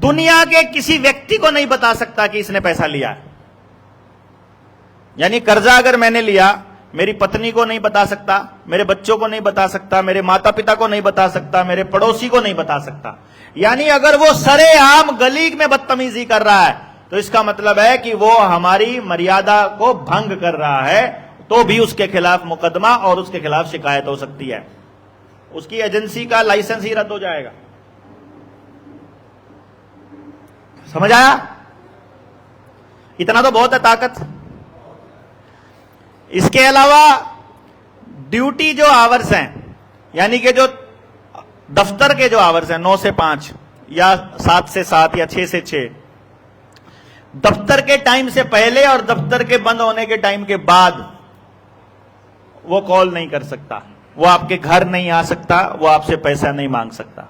दुनिया के किसी व्यक्ति को नहीं बता सकता कि इसने पैसा लिया है। यानी कर्जा अगर मैंने लिया, मेरी पत्नी को नहीं बता सकता, मेरे बच्चों को नहीं बता सकता, मेरे माता पिता को नहीं बता सकता, मेरे पड़ोसी को नहीं बता सकता। यानी अगर वो सरेआम गली में बदतमीजी कर रहा है तो इसका मतलब है कि वो हमारी मर्यादा को भंग कर रहा है, तो भी उसके खिलाफ मुकदमा और उसके खिलाफ शिकायत हो सकती है, उसकी एजेंसी का लाइसेंस ही रद्द हो जाएगा। समझ आया? इतना तो बहुत है ताकत। इसके अलावा ड्यूटी जो आवर्स हैं, यानी कि जो दफ्तर के जो आवर्स हैं 9 से 5 या 7 से 7 या 6 से 6, दफ्तर के टाइम से पहले और दफ्तर के बंद होने के टाइम के बाद वो कॉल नहीं कर सकता, वो आपके घर नहीं आ सकता, वो आपसे पैसा नहीं मांग सकता,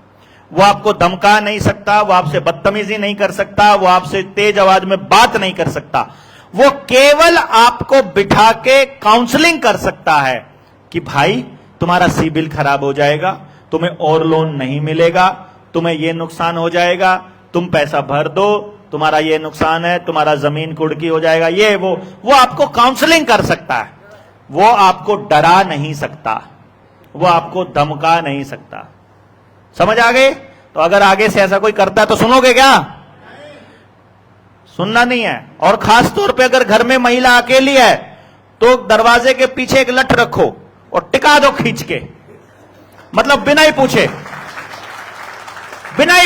वो आपको धमका नहीं सकता, वो आपसे बदतमीजी नहीं कर सकता, वो आपसे तेज आवाज में बात नहीं कर सकता। वो केवल आपको बिठा के काउंसलिंग कर सकता है कि भाई तुम्हारा सिबिल खराब हो जाएगा, तुम्हें और लोन नहीं मिलेगा, तुम्हें यह नुकसान हो जाएगा, तुम पैसा भर दो, तुम्हारा ये नुकसान है, तुम्हारा जमीन कुड़की हो जाएगा, ये वो आपको काउंसलिंग कर सकता है। वो आपको डरा नहीं सकता, वो आपको धमका नहीं सकता। समझ आ गए? तो अगर आगे से ऐसा कोई करता है तो सुनोगे क्या? सुनना नहीं है। और खास तौर पे अगर घर में महिला अकेली है तो दरवाजे के पीछे एक लठ रखो और टिका दो खींच के, मतलब बिना ही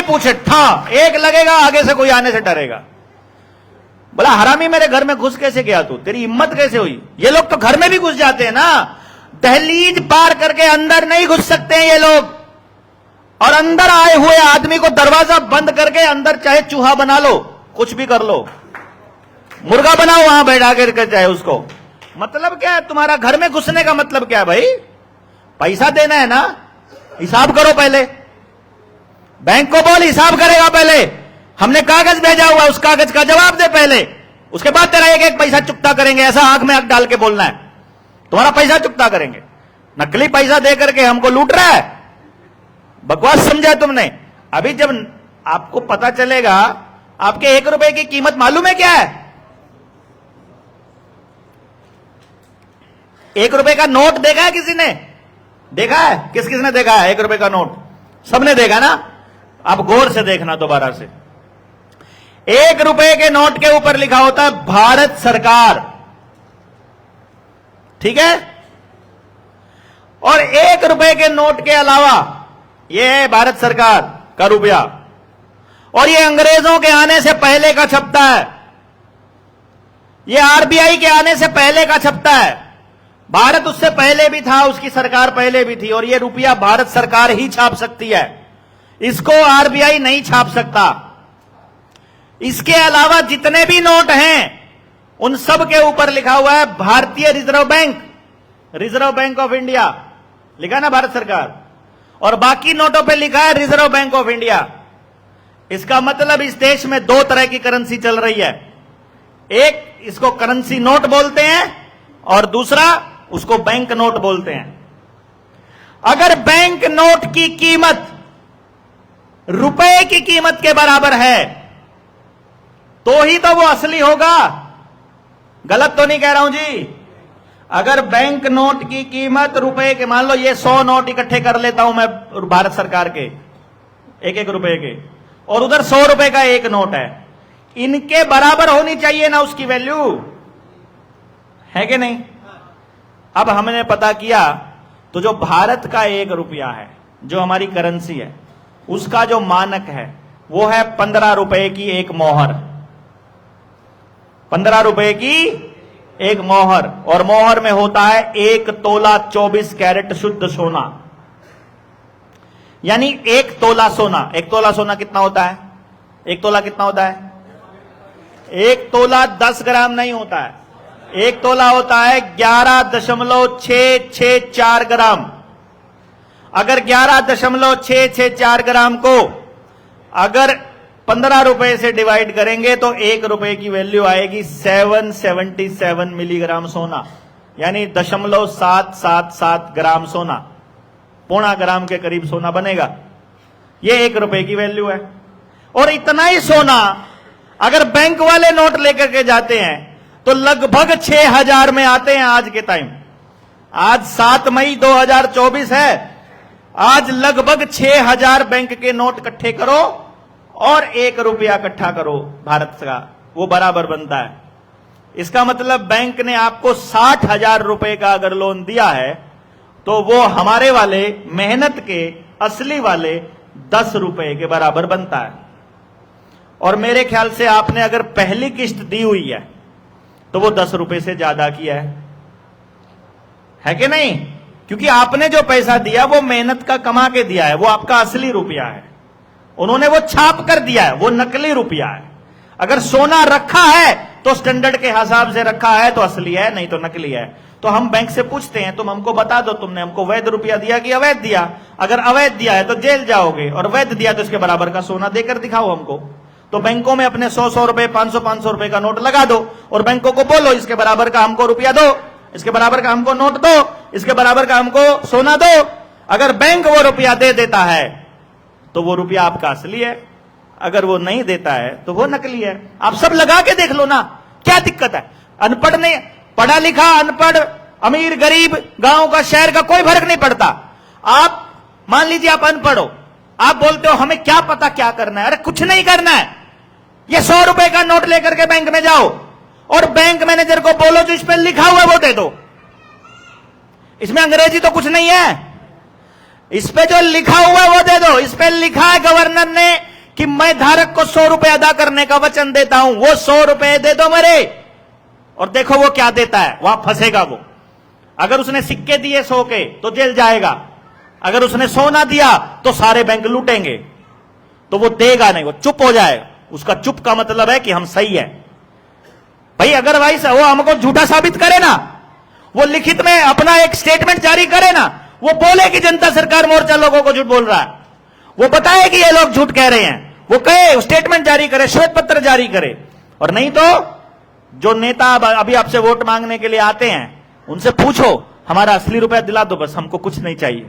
पूछे ठा एक लगेगा, आगे से कोई आने से डरेगा। बोला हरामी मेरे घर में घुस कैसे गया तू, तेरी हिम्मत कैसे हुई? ये लोग तो घर में भी घुस जाते हैं ना, दहलीज पार करके अंदर नहीं घुस सकते हैं ये लोग। और अंदर आए हुए आदमी को दरवाजा बंद करके अंदर चाहे चूहा बना लो, कुछ भी कर लो, मुर्गा बनाओ वहां बैठा कर चाहे उसको। मतलब क्या है तुम्हारा? घर में घुसने का मतलब क्या है भाई? पैसा देना है ना, हिसाब करो पहले। बैंक को बोल हिसाब करेगा पहले। हमने कागज भेजा हुआ, उस कागज का जवाब दे पहले, उसके बाद तेरा एक एक पैसा चुकता करेंगे। ऐसा आंख में आंख डाल के बोलना है, तुम्हारा पैसा चुकता करेंगे। नकली पैसा दे करके हमको लूट रहा है, बकवास समझा तुमने। अभी जब आपको पता चलेगा, आपके 1 रुपए की कीमत मालूम है क्या है? 1 रुपए का नोट देखा है किसी ने? देखा है? किस किसने देखा है 1 रुपए का नोट? सबने देखा ना? आप गौर से देखना दोबारा से। 1 रुपए के नोट के ऊपर लिखा होता है भारत सरकार, ठीक है? और 1 रुपए के नोट के अलावा यह है भारत सरकार का रुपया, और यह अंग्रेजों के आने से पहले का छपता है। यह आरबीआई के आने से पहले का छपता है। भारत उससे पहले भी था, उसकी सरकार पहले भी थी, और यह रुपया भारत सरकार ही छाप सकती है, इसको आरबीआई नहीं छाप सकता। इसके अलावा जितने भी नोट हैं उन सब के ऊपर लिखा हुआ है भारतीय reserve bank, reserve bank of India लिखा ना भारत सरकार, और बाकी नोटों पे लिखा है रिजर्व बैंक ऑफ इंडिया। इसका मतलब इस देश में 2 तरह की करेंसी चल रही है। एक इसको करेंसी नोट बोलते हैं, और दूसरा उसको बैंक नोट बोलते हैं। अगर बैंक नोट की कीमत रुपए की कीमत के बराबर है तो ही तो वो असली होगा। गलत तो नहीं कह रहा हूं जी? अगर बैंक नोट की कीमत रुपए के, मान लो ये 100 नोट इकट्ठे कर लेता हूं मैं भारत सरकार के 1-1 रुपए के, और उधर 100 रुपए का एक नोट है, इनके बराबर होनी चाहिए ना उसकी वैल्यू, है कि नहीं? अब हमने पता किया तो जो भारत का 1 रुपया है, जो हमारी करेंसी है, उसका जो मानक है वो है 15 रुपए की एक मोहर। 15 रुपए की एक मोहर, और मोहर में होता है 1 तोला 24 कैरेट शुद्ध सोना, यानी 1 तोला सोना। 1 तोला सोना कितना होता है? 1 तोला कितना होता है? 1 तोला 10 ग्राम नहीं होता है, 1 तोला होता है 11.664 ग्राम। अगर 11.664 ग्राम को अगर 15 रुपए से डिवाइड करेंगे तो 1 रुपए की वैल्यू आएगी 777 मिलीग्राम सोना, यानी 0.777 ग्राम सोना, पौना ग्राम के करीब सोना बनेगा। ये 1 रुपए की वैल्यू है। और इतना ही सोना अगर बैंक वाले नोट लेकर के जाते हैं तो लगभग 6000 में आते हैं आज के टाइम। आज 7 मई 2024 है। आज लगभग 6000 बैंक के नोट इकट्ठे करो और 1 रुपया इकट्ठा करो भारत का, वो बराबर बनता है। इसका मतलब बैंक ने आपको 60,000 रुपए का अगर लोन दिया है तो वो हमारे वाले मेहनत के असली वाले 10 रुपए के बराबर बनता है। और मेरे ख्याल से आपने अगर पहली किस्त दी हुई है तो वो 10 रुपए से ज्यादा किया है कि नहीं? क्योंकि आपने जो पैसा दिया वो मेहनत का कमा के दिया है, वो आपका असली रुपया है। उन्होंने वो छाप कर दिया है, वो नकली रुपया है। अगर सोना रखा है तो स्टैंडर्ड के हिसाब से रखा है तो असली है, नहीं तो नकली है। तो हम बैंक से पूछते हैं, तुम हमको बता दो तुमने हमको वैध रुपया दिया कि अवैध दिया। अगर अवैध दिया है तो जेल जाओगे, और वैध दिया तो इसके बराबर का सोना देकर दिखाओ हमको। तो बैंकों में अपने 100-100 रुपए 500-500 रुपए का नोट लगा दो और बैंकों को बोलो इसके बराबर का हमको रुपया दो, इसके बराबर का हमको नोट दो, इसके बराबर का हमको सोना दो। अगर बैंक वो रुपया दे देता है तो वो रुपया आपका असली है, अगर वो नहीं देता है तो वो नकली है। आप सब लगा के देख लो ना, क्या दिक्कत है? अनपढ़ नहीं, पढ़ा लिखा, अनपढ़, अमीर, गरीब, गांव का, शहर का, कोई फर्क नहीं पड़ता। आप मान लीजिए आप अनपढ़ हो, आप बोलते हो हमें क्या पता क्या करना है। अरे कुछ नहीं करना है, ये 100 रुपए का नोट लेकर के बैंक में जाओ और बैंक मैनेजर को बोलो जो इस पर लिखा हुआ है वो दे दो। इसमें अंग्रेजी तो कुछ नहीं है, इस पे जो लिखा हुआ है वो दे दो। इस पे लिखा है गवर्नर ने कि मैं धारक को 100 रुपए अदा करने का वचन देता हूं, वो 100 रुपए दे दो मेरे। और देखो वो क्या देता है, वहां फंसेगा वो। अगर उसने सिक्के दिए 100 के तो जेल जाएगा, अगर उसने सोना दिया तो सारे बैंक लूटेंगे, तो वो देगा नहीं, वो चुप हो जाएगा। उसका चुप का मतलब है कि हम सही है। भाई अदरवाइज वो हमको झूठा साबित करे ना, वो लिखित में अपना एक स्टेटमेंट जारी करे ना, वो बोले कि जनता सरकार मोर्चा लोगों को झूठ बोल रहा है, वो बताए कि ये लोग झूठ कह रहे हैं, वो कहे, स्टेटमेंट जारी करे, श्वेत पत्र जारी करे। और नहीं तो जो नेता अभी आपसे वोट मांगने के लिए आते हैं उनसे पूछो हमारा असली रुपया दिला दो, बस हमको कुछ नहीं चाहिए।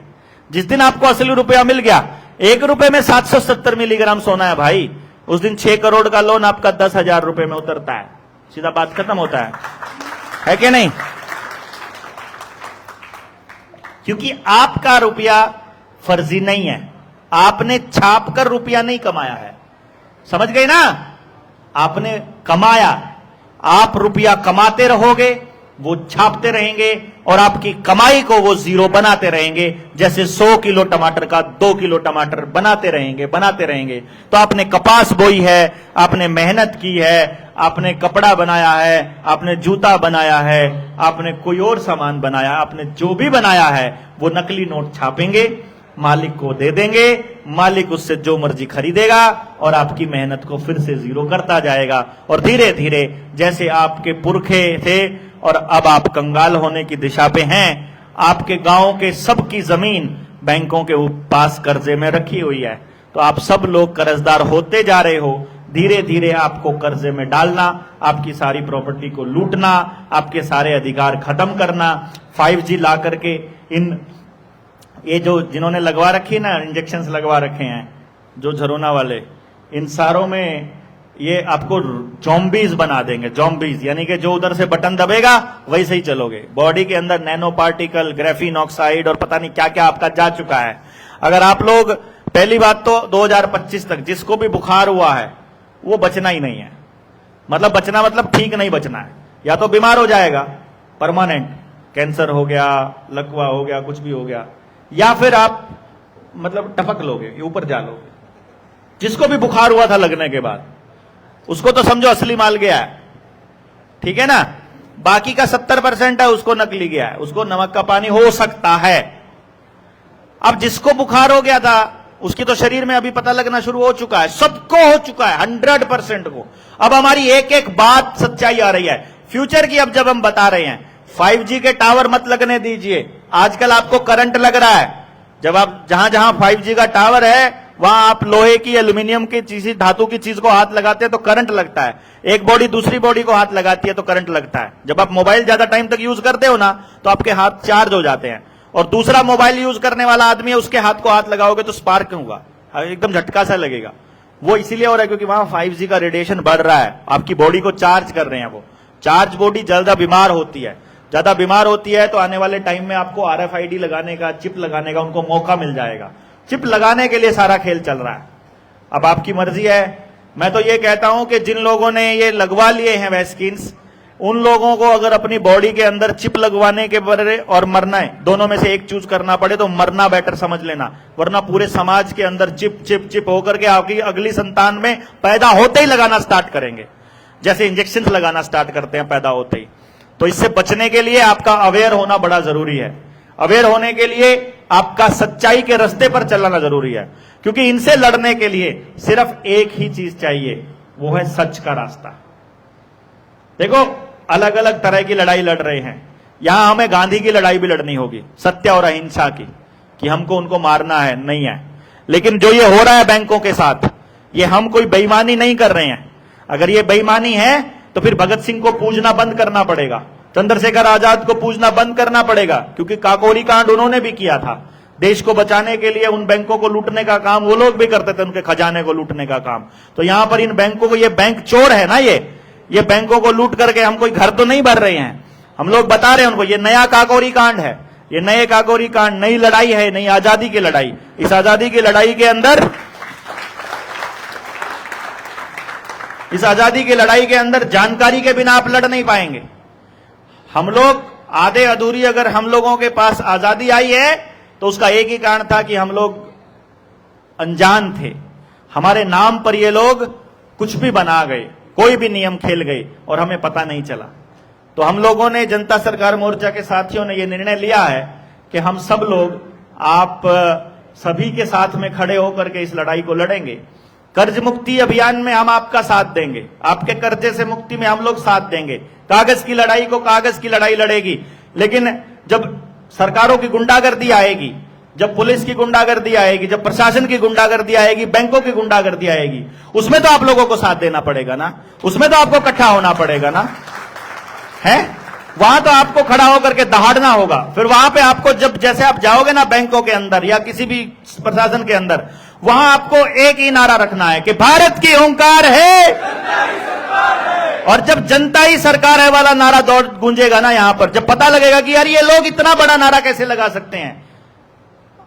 जिस दिन आपको असली रुपया मिल गया, 1 रुपए में 770 मिलीग्राम सोना है भाई, उस दिन 6 करोड़ का लोन आपका 10,000 रुपए में उतरता है, सीधा बात खत्म होता है कि नहीं? क्योंकि आपका रुपया फर्जी नहीं है, आपने छाप कर रुपया नहीं कमाया है, समझ गए ना? आपने कमाया, आप रुपया कमाते रहोगे, वो छापते रहेंगे और आपकी कमाई को वो जीरो बनाते रहेंगे। जैसे 100 किलो टमाटर का 2 किलो टमाटर बनाते रहेंगे। तो आपने कपास बोई है, आपने मेहनत की है, आपने कपड़ा बनाया है, आपने जूता बनाया है, आपने कोई और सामान बनाया, आपने जो भी बनाया है वो नकली नोट छापेंगे, मालिक को दे देंगे, मालिक उससे जो मर्जी खरीदेगा और आपकी मेहनत को फिर से जीरो करता जाएगा। और धीरे धीरे जैसे आपके पुरखे थे और अब आप कंगाल होने की दिशा पे हैं, आपके गांव के सबकी जमीन बैंकों के पास कर्जे में रखी हुई है, तो आप सब लोग कर्जदार होते जा रहे हो। धीरे धीरे आपको कर्जे में डालना, आपकी सारी प्रॉपर्टी को लूटना, आपके सारे अधिकार खत्म करना, 5G ला करके ये जो जिन्होंने लगवा रखी ना, इंजेक्शंस लगवा रखे हैं जो झरोना वाले, इन सारों में ये आपको जॉम्बीज बना देंगे। जॉम्बीज यानी कि जो उधर से बटन दबेगा वैसे ही चलोगे। बॉडी के अंदर नैनो पार्टिकल, ग्रेफीन ऑक्साइड और पता नहीं क्या क्या आपका जा चुका है। अगर आप लोग, पहली बात तो 2025 तक जिसको भी बुखार हुआ है वो बचना ही नहीं है। मतलब बचना मतलब ठीक नहीं बचना है, या तो बीमार हो जाएगा परमानेंट, कैंसर हो गया, लकवा हो गया, कुछ भी हो गया, या फिर आप मतलब टपक लोगे, ऊपर जा लोगे। जिसको भी बुखार हुआ था लगने के बाद उसको तो समझो असली माल गया है, ठीक है ना? बाकी का 70% है उसको नकली गया है, उसको नमक का पानी हो सकता है। अब जिसको बुखार हो गया था उसकी तो शरीर में अभी पता लगना शुरू हो चुका है, सबको हो चुका है 100% को। अब हमारी एक एक बात सच्चाई आ रही है फ्यूचर की। अब जब हम बता रहे हैं 5G के टावर मत लगने दीजिए, आजकल आपको करंट लग रहा है। जब आप जहां जहां 5G का टावर है वहां आप लोहे की, एल्यूमिनियम की चीज, धातु की चीज को हाथ लगाते हैं तो करंट लगता है। एक बॉडी दूसरी बॉडी को हाथ लगाती है तो करंट लगता है। जब आप मोबाइल ज्यादा टाइम तक यूज करते हो ना तो आपके हाथ चार्ज हो जाते हैं, और दूसरा मोबाइल यूज करने वाला आदमी है उसके हाथ को हाथ लगाओगे तो स्पार्क होगा, एकदम झटका सा लगेगा। वो इसीलिए हो रहा है क्योंकि वहां 5G का रेडिएशन बढ़ रहा है, आपकी बॉडी को चार्ज कर रहे हैं। वो चार्ज बॉडी ज्यादा बीमार होती है, ज्यादा बीमार होती है तो आने वाले टाइम में आपको RFID लगाने का, चिप लगाने का उनको मौका मिल जाएगा। चिप लगाने के लिए सारा खेल चल रहा है, अब आपकी मर्जी है। मैं तो ये कहता हूं कि जिन लोगों ने ये लगवा लिए हैं वैक्सीन्स, उन लोगों को अगर अपनी बॉडी के अंदर चिप लगवाने के बदले और मरना है, दोनों में से एक चूज करना पड़े तो मरना बेटर समझ लेना, वरना पूरे समाज के अंदर चिप चिप चिप होकर के आपकी अगली संतान में पैदा होते ही लगाना स्टार्ट करेंगे, जैसे इंजेक्शन लगाना स्टार्ट करते हैं पैदा होते ही। तो इससे बचने के लिए आपका अवेयर होना बड़ा जरूरी है। अवेयर होने के लिए आपका सच्चाई के रास्ते पर चलना जरूरी है, क्योंकि इनसे लड़ने के लिए सिर्फ एक ही चीज चाहिए, वो है सच का रास्ता। देखो अलग अलग तरह की लड़ाई लड़ रहे हैं, यहां हमें गांधी की लड़ाई भी लड़नी होगी, सत्य और अहिंसा की, कि हमको उनको मारना है नहीं है। लेकिन जो ये हो रहा है बैंकों के साथ, ये हम कोई बेईमानी नहीं कर रहे हैं। अगर ये बेईमानी है तो फिर भगत सिंह को पूजना बंद करना पड़ेगा, चंद्रशेखर आजाद को पूजना बंद करना पड़ेगा, क्योंकि काकोरी कांड उन्होंने भी किया था। देश को बचाने के लिए उन बैंकों को लूटने का काम वो लोग भी करते थे, उनके खजाने को लूटने का काम। तो यहां पर इन बैंकों को, ये बैंक चोर है ना, ये बैंकों को लूट करके हम कोई घर तो नहीं भर रहे हैं, हम लोग बता रहे हैं उनको ये नया काकोरी कांड है, ये नए काकोरी कांड, नई लड़ाई है, नई आजादी की लड़ाई। इस आजादी की लड़ाई के अंदर, इस आजादी की लड़ाई के अंदर जानकारी के बिना आप लड़ नहीं पाएंगे। हम लोग आधे अधूरी, अगर हम लोगों के पास आजादी आई है तो उसका एक ही कारण था कि हम लोग अनजान थे, हमारे नाम पर ये लोग कुछ भी बना गए, कोई भी नियम खेल गए और हमें पता नहीं चला। तो हम लोगों ने, जनता सरकार मोर्चा के साथियों ने यह निर्णय लिया है कि हम सब लोग, आप सभी के साथ में खड़े होकर के इस लड़ाई को लड़ेंगे। कर्ज मुक्ति अभियान में हम आपका साथ देंगे, आपके कर्जे से मुक्ति में हम लोग साथ देंगे। कागज की लड़ाई को कागज की लड़ाई लड़ेगी, लेकिन जब सरकारों की गुंडागर्दी आएगी, जब पुलिस की गुंडागर्दी आएगी, जब प्रशासन की गुंडागर्दी आएगी, बैंकों की गुंडागर्दी आएगी, उसमें तो आप लोगों को साथ देना पड़ेगा ना, उसमें तो आपको इकट्ठा होना पड़ेगा ना, है? वहां तो आपको खड़ा होकर के दहाड़ना होगा। फिर वहां पे आपको जब जैसे आप जाओगे ना बैंकों के अंदर या किसी भी प्रशासन के अंदर, वहां आपको एक ही नारा रखना है कि भारत की हुंकार है, और जब जनता ही सरकार है वाला नारा दौड़ गूंजेगा ना यहां पर, जब पता लगेगा कि यार ये लोग इतना बड़ा नारा कैसे लगा सकते हैं।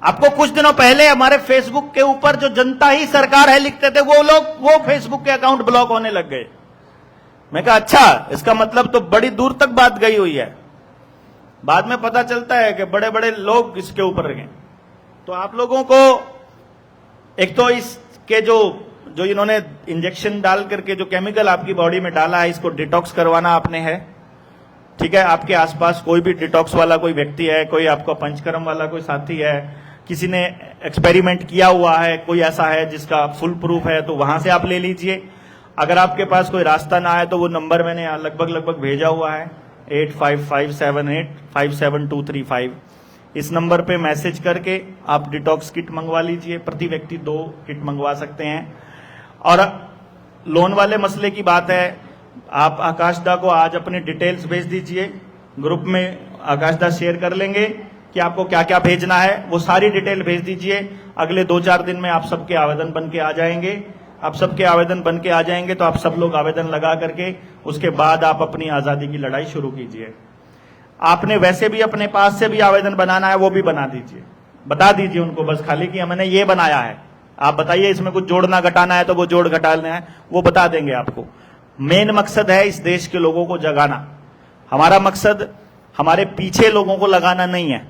आपको कुछ दिनों पहले हमारे फेसबुक के ऊपर जो जनता ही सरकार है लिखते थे, वो लोग वो फेसबुक के अकाउंट ब्लॉक होने लग गए। मैं कहा अच्छा, इसका मतलब तो बड़ी दूर तक बात गई हुई है। बाद में पता चलता है कि बड़े बड़े लोग इसके ऊपर गए। तो आप लोगों को एक तो इसके जो इन्होंने इंजेक्शन डाल करके जो केमिकल आपकी बॉडी में डाला है, इसको डिटॉक्स करवाना आपने है, ठीक है? आपके आसपास कोई भी डिटॉक्स वाला कोई व्यक्ति है, कोई आपका पंचकर्म वाला कोई साथी है, किसी ने एक्सपेरिमेंट किया हुआ है, कोई ऐसा है जिसका फुल प्रूफ है, तो वहां से आप ले लीजिए। अगर आपके पास कोई रास्ता ना है तो वो नंबर मैंने लगभग भेजा हुआ है 8557857235। इस नंबर पे मैसेज करके आप डिटॉक्स किट मंगवा लीजिए। प्रति व्यक्ति 2 किट मंगवा सकते हैं। और लोन वाले मसले की बात है, आप आकाशदा को आज अपनी डिटेल्स भेज दीजिए, ग्रुप में आकाशदा शेयर कर लेंगे कि आपको क्या क्या भेजना है, वो सारी डिटेल भेज दीजिए। अगले 2-4 दिन में आप सबके आवेदन बन के आ जाएंगे। आप सबके आवेदन बन के आ जाएंगे तो आप सब लोग आवेदन लगा करके उसके बाद आप अपनी आजादी की लड़ाई शुरू कीजिए। आपने वैसे भी अपने पास से भी आवेदन बनाना है, वो भी बना दीजिए, बता दीजिए उनको बस खाली कि हमने ये बनाया है, आप बताइए इसमें कुछ जोड़ना घटाना है तो वो जोड़ घटाना है, वो बता देंगे आपको। मेन मकसद है इस देश के लोगों को जगाना। हमारा मकसद हमारे पीछे लोगों को लगाना नहीं है,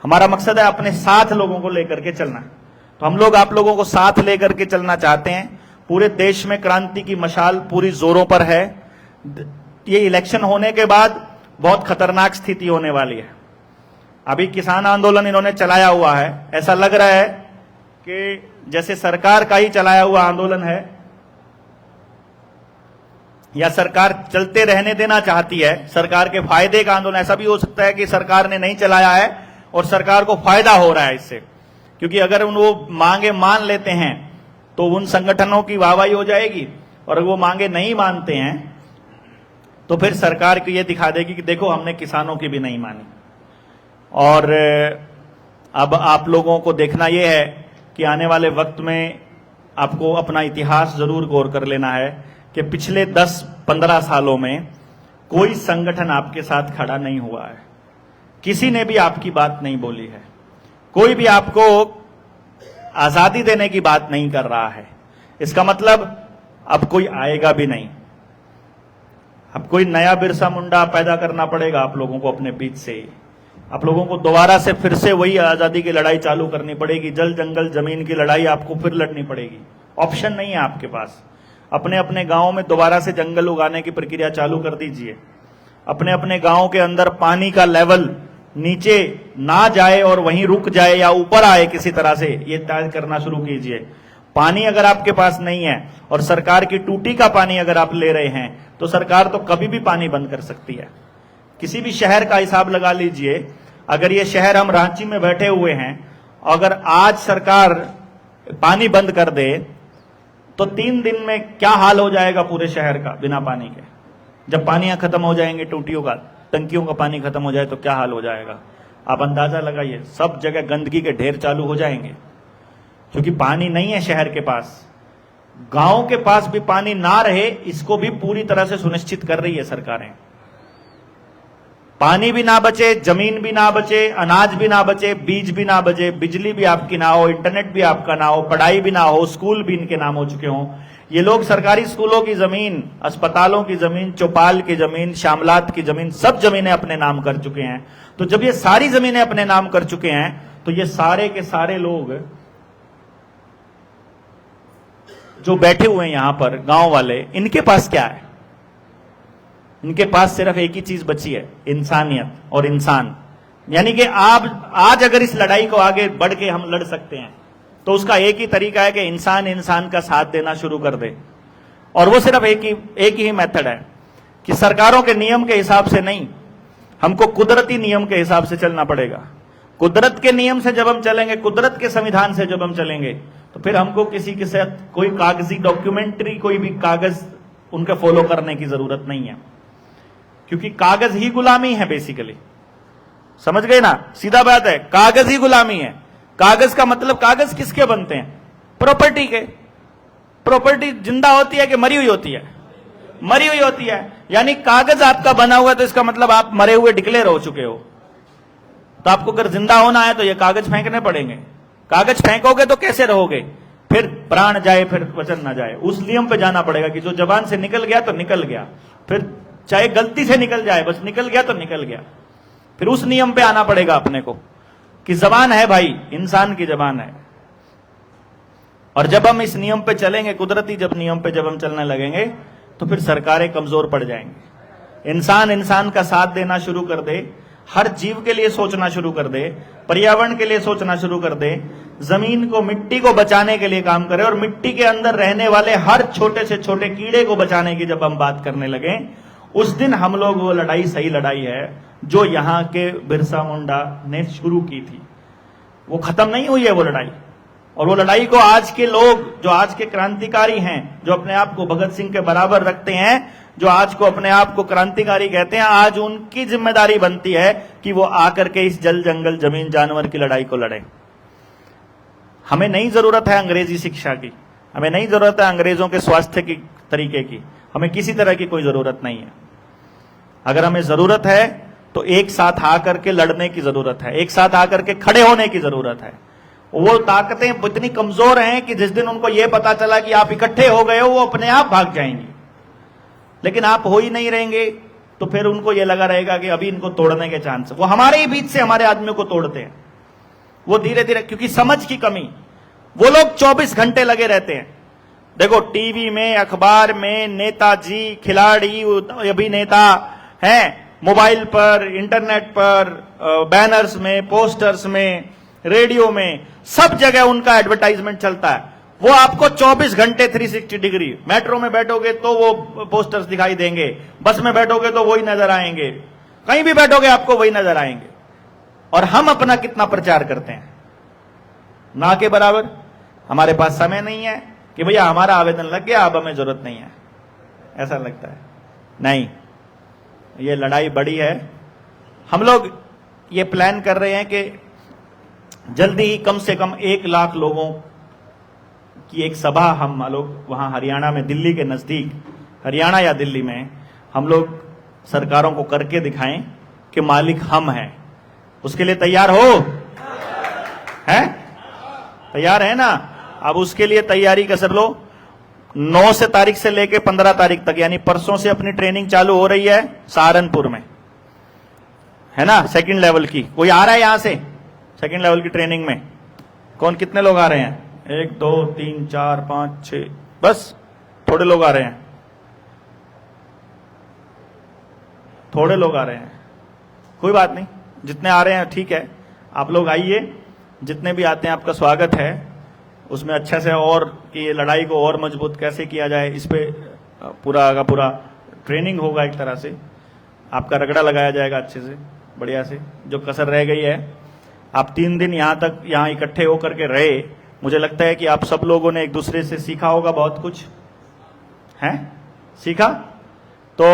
हमारा मकसद है अपने साथ लोगों को लेकर के चलना। तो हम लोग आप लोगों को साथ लेकर के चलना चाहते हैं। पूरे देश में क्रांति की मशाल पूरी जोरों पर है। ये इलेक्शन होने के बाद बहुत खतरनाक स्थिति होने वाली है। अभी किसान आंदोलन इन्होंने चलाया हुआ है, ऐसा लग रहा है कि जैसे सरकार का ही चलाया हुआ आंदोलन है, या सरकार चलते रहने देना चाहती है, सरकार के फायदे का आंदोलन। ऐसा भी हो सकता है कि सरकार ने नहीं चलाया है और सरकार को फायदा हो रहा है इससे, क्योंकि अगर वो मांगे मान लेते हैं तो उन संगठनों की वाहवाही हो जाएगी, और वो मांगे नहीं मानते हैं तो फिर सरकार को ये दिखा देगी कि देखो हमने किसानों की भी नहीं मानी। और अब आप लोगों को देखना यह है कि आने वाले वक्त में आपको अपना इतिहास जरूर गौर कर लेना है कि पिछले 10-15 सालों में कोई संगठन आपके साथ खड़ा नहीं हुआ है, किसी ने भी आपकी बात नहीं बोली है, कोई भी आपको आजादी देने की बात नहीं कर रहा है। इसका मतलब अब कोई आएगा भी नहीं। अब कोई नया बिरसा मुंडा पैदा करना पड़ेगा आप लोगों को अपने बीच से। आप लोगों को दोबारा से फिर से वही आजादी की लड़ाई चालू करनी पड़ेगी। जल जंगल जमीन की लड़ाई आपको फिर लड़नी पड़ेगी, ऑप्शन नहीं है आपके पास। अपने अपने गांव में दोबारा से जंगल उगाने की प्रक्रिया चालू कर दीजिए। अपने अपने गांव के अंदर पानी का लेवल नीचे ना जाए और वहीं रुक जाए या ऊपर आए किसी तरह से, ये तय करना शुरू कीजिए। पानी अगर आपके पास नहीं है और सरकार की टूटी का पानी अगर आप ले रहे हैं तो सरकार तो कभी भी पानी बंद कर सकती है। किसी भी शहर का हिसाब लगा लीजिए, अगर ये शहर हम रांची में बैठे हुए हैं, अगर आज सरकार पानी बंद कर दे तो 3 दिन में क्या हाल हो जाएगा पूरे शहर का बिना पानी के। जब पानियां खत्म हो जाएंगे, टूटियों का टंकियों का पानी खत्म हो जाए तो क्या हाल हो जाएगा, आप अंदाजा लगाइए। सब जगह गंदगी के ढेर चालू हो जाएंगे, क्योंकि पानी नहीं है शहर के पास। गांव के पास भी पानी ना रहे, इसको भी पूरी तरह से सुनिश्चित कर रही है सरकारें। पानी भी ना बचे, जमीन भी ना बचे, अनाज भी ना बचे, बीज भी ना बचे, बिजली भी आपकी ना हो, इंटरनेट भी आपका ना हो, पढ़ाई भी ना हो, स्कूल भी इनके नाम हो चुके हों। ये लोग सरकारी स्कूलों की जमीन, अस्पतालों की जमीन, चौपाल की जमीन, शामलात की जमीन, सब जमीनें अपने नाम कर चुके हैं। तो जब ये सारी जमीनें अपने नाम कर चुके हैं तो ये सारे के सारे लोग जो बैठे हुए हैं यहां पर, गांव वाले, इनके पास क्या है? इनके पास सिर्फ एक ही चीज बची है, इंसानियत और इंसान। यानी कि आप आज अगर इस लड़ाई को आगे बढ़ के हम लड़ सकते हैं तो उसका एक ही तरीका है कि इंसान इंसान का साथ देना शुरू कर दे। और वो सिर्फ एक ही मेथड है कि सरकारों के नियम के हिसाब से नहीं, हमको कुदरती नियम के हिसाब से चलना पड़ेगा। कुदरत के नियम से जब हम चलेंगे, कुदरत के संविधान से जब हम चलेंगे, तो फिर हमको किसी के साथ कोई कागजी डॉक्यूमेंट्री, कोई भी कागज उनका फॉलो करने की जरूरत नहीं है, क्योंकि कागज ही गुलामी है बेसिकली। समझ गए ना, सीधा बात है, कागज ही गुलामी है। कागज का मतलब, कागज किसके बनते हैं? प्रॉपर्टी के। प्रॉपर्टी जिंदा होती है कि मरी हुई होती है? मरी हुई होती है। यानी कागज आपका बना हुआ है तो इसका मतलब आप मरे हुए डिक्लेयर हो चुके हो। तो आपको अगर जिंदा होना है तो ये कागज फेंकने पड़ेंगे। कागज फेंकोगे तो कैसे रहोगे? फिर प्राण जाए फिर वचन ना जाए, उस नियम पे जाना पड़ेगा कि जो जबान से निकल गया तो निकल गया, फिर चाहे गलती से निकल जाए, बस निकल गया तो निकल गया। फिर उस नियम पे आना पड़ेगा अपने को कि जबान है भाई, इंसान की जबान है। और जब हम इस नियम पे चलेंगे, कुदरती जब नियम पे जब हम चलने लगेंगे, तो फिर सरकारें कमजोर पड़ जाएंगी। इंसान इंसान का साथ देना शुरू कर दे, हर जीव के लिए सोचना शुरू कर दे, पर्यावरण के लिए सोचना शुरू कर दे, जमीन को, मिट्टी को बचाने के लिए काम करे, और मिट्टी के अंदर रहने वाले हर छोटे से छोटे कीड़े को बचाने की जब हम बात करने लगे, उस दिन हम लोग वो लड़ाई सही लड़ाई है जो यहां के बिरसा मुंडा ने शुरू की थी। वो खत्म नहीं हुई है वो लड़ाई। और वो लड़ाई को आज के लोग, जो आज के क्रांतिकारी हैं, जो अपने आप को भगत सिंह के बराबर रखते हैं, जो आज को अपने आप को क्रांतिकारी कहते हैं, आज उनकी जिम्मेदारी बनती है कि वो आकर के इस जल जंगल जमीन जानवर की लड़ाई को लड़े। हमें नहीं जरूरत है अंग्रेजी शिक्षा की, हमें नहीं जरूरत है अंग्रेजों के स्वास्थ्य की तरीके की, हमें किसी तरह की कोई जरूरत नहीं है। अगर हमें जरूरत है तो एक साथ आकर के लड़ने की जरूरत है, एक साथ आकर के खड़े होने की जरूरत है। वो ताकतें इतनी कमजोर हैं कि जिस दिन उनको यह पता चला कि आप इकट्ठे हो गए हो, वो अपने आप भाग जाएंगी। लेकिन आप हो ही नहीं रहेंगे तो फिर उनको यह लगा रहेगा कि अभी इनको तोड़ने के चांस। वो हमारे ही बीच से हमारे आदमियों को तोड़ते हैं। वो धीरे धीरे, क्योंकि समझ की कमी, वो लोग 24 घंटे लगे रहते हैं। देखो टीवी में, अखबार में, नेताजी, खिलाड़ी, अभिनेता हैं, मोबाइल पर, इंटरनेट पर, बैनर्स में, पोस्टर्स में, रेडियो में, सब जगह उनका एडवर्टाइजमेंट चलता है। वो आपको 24 घंटे 360 डिग्री, मेट्रो में बैठोगे तो वो पोस्टर्स दिखाई देंगे, बस में बैठोगे तो वही नजर आएंगे, कहीं भी बैठोगे आपको वही नजर आएंगे। और हम अपना कितना प्रचार करते हैं? ना के बराबर। हमारे पास समय नहीं है कि भैया हमारा आवेदन लग गया, अब हमें जरूरत नहीं है, ऐसा लगता है। नहीं, ये लड़ाई बड़ी है। हम लोग ये प्लान कर रहे हैं कि जल्दी ही कम से कम 1 लाख लोगों की एक सभा हम लोग वहां हरियाणा में, दिल्ली के नजदीक, हरियाणा या दिल्ली में, हम लोग सरकारों को करके दिखाएं कि मालिक हम हैं। उसके लिए तैयार हो? हैं? तैयार है ना? अब उसके लिए तैयारी का सब लोग 9 से तारीख से लेके 15 तारीख तक, यानी परसों से अपनी ट्रेनिंग चालू हो रही है सहारनपुर में, है ना, सेकंड लेवल की। कोई आ रहा है यहां से सेकंड लेवल की ट्रेनिंग में? कौन, कितने लोग आ रहे हैं? 1 2 3 4 5 6, बस थोड़े लोग आ रहे हैं, थोड़े लोग आ रहे हैं। कोई बात नहीं, जितने आ रहे हैं ठीक है, आप लोग आइए, जितने भी आते हैं आपका स्वागत है। उसमें अच्छा से और कि ये लड़ाई को और मजबूत कैसे किया जाए, इस पे पूरा का पूरा ट्रेनिंग होगा। एक तरह से आपका रगड़ा लगाया जाएगा अच्छे से, बढ़िया से। जो कसर रह गई है, आप 3 दिन यहाँ इकट्ठे होकर के रहे, मुझे लगता है कि आप सब लोगों ने एक दूसरे से सीखा होगा, बहुत कुछ है सीखा, तो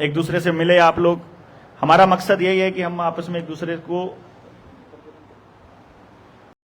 एक दूसरे से मिले आप लोग। हमारा मकसद यही है कि हम आपस में एक दूसरे को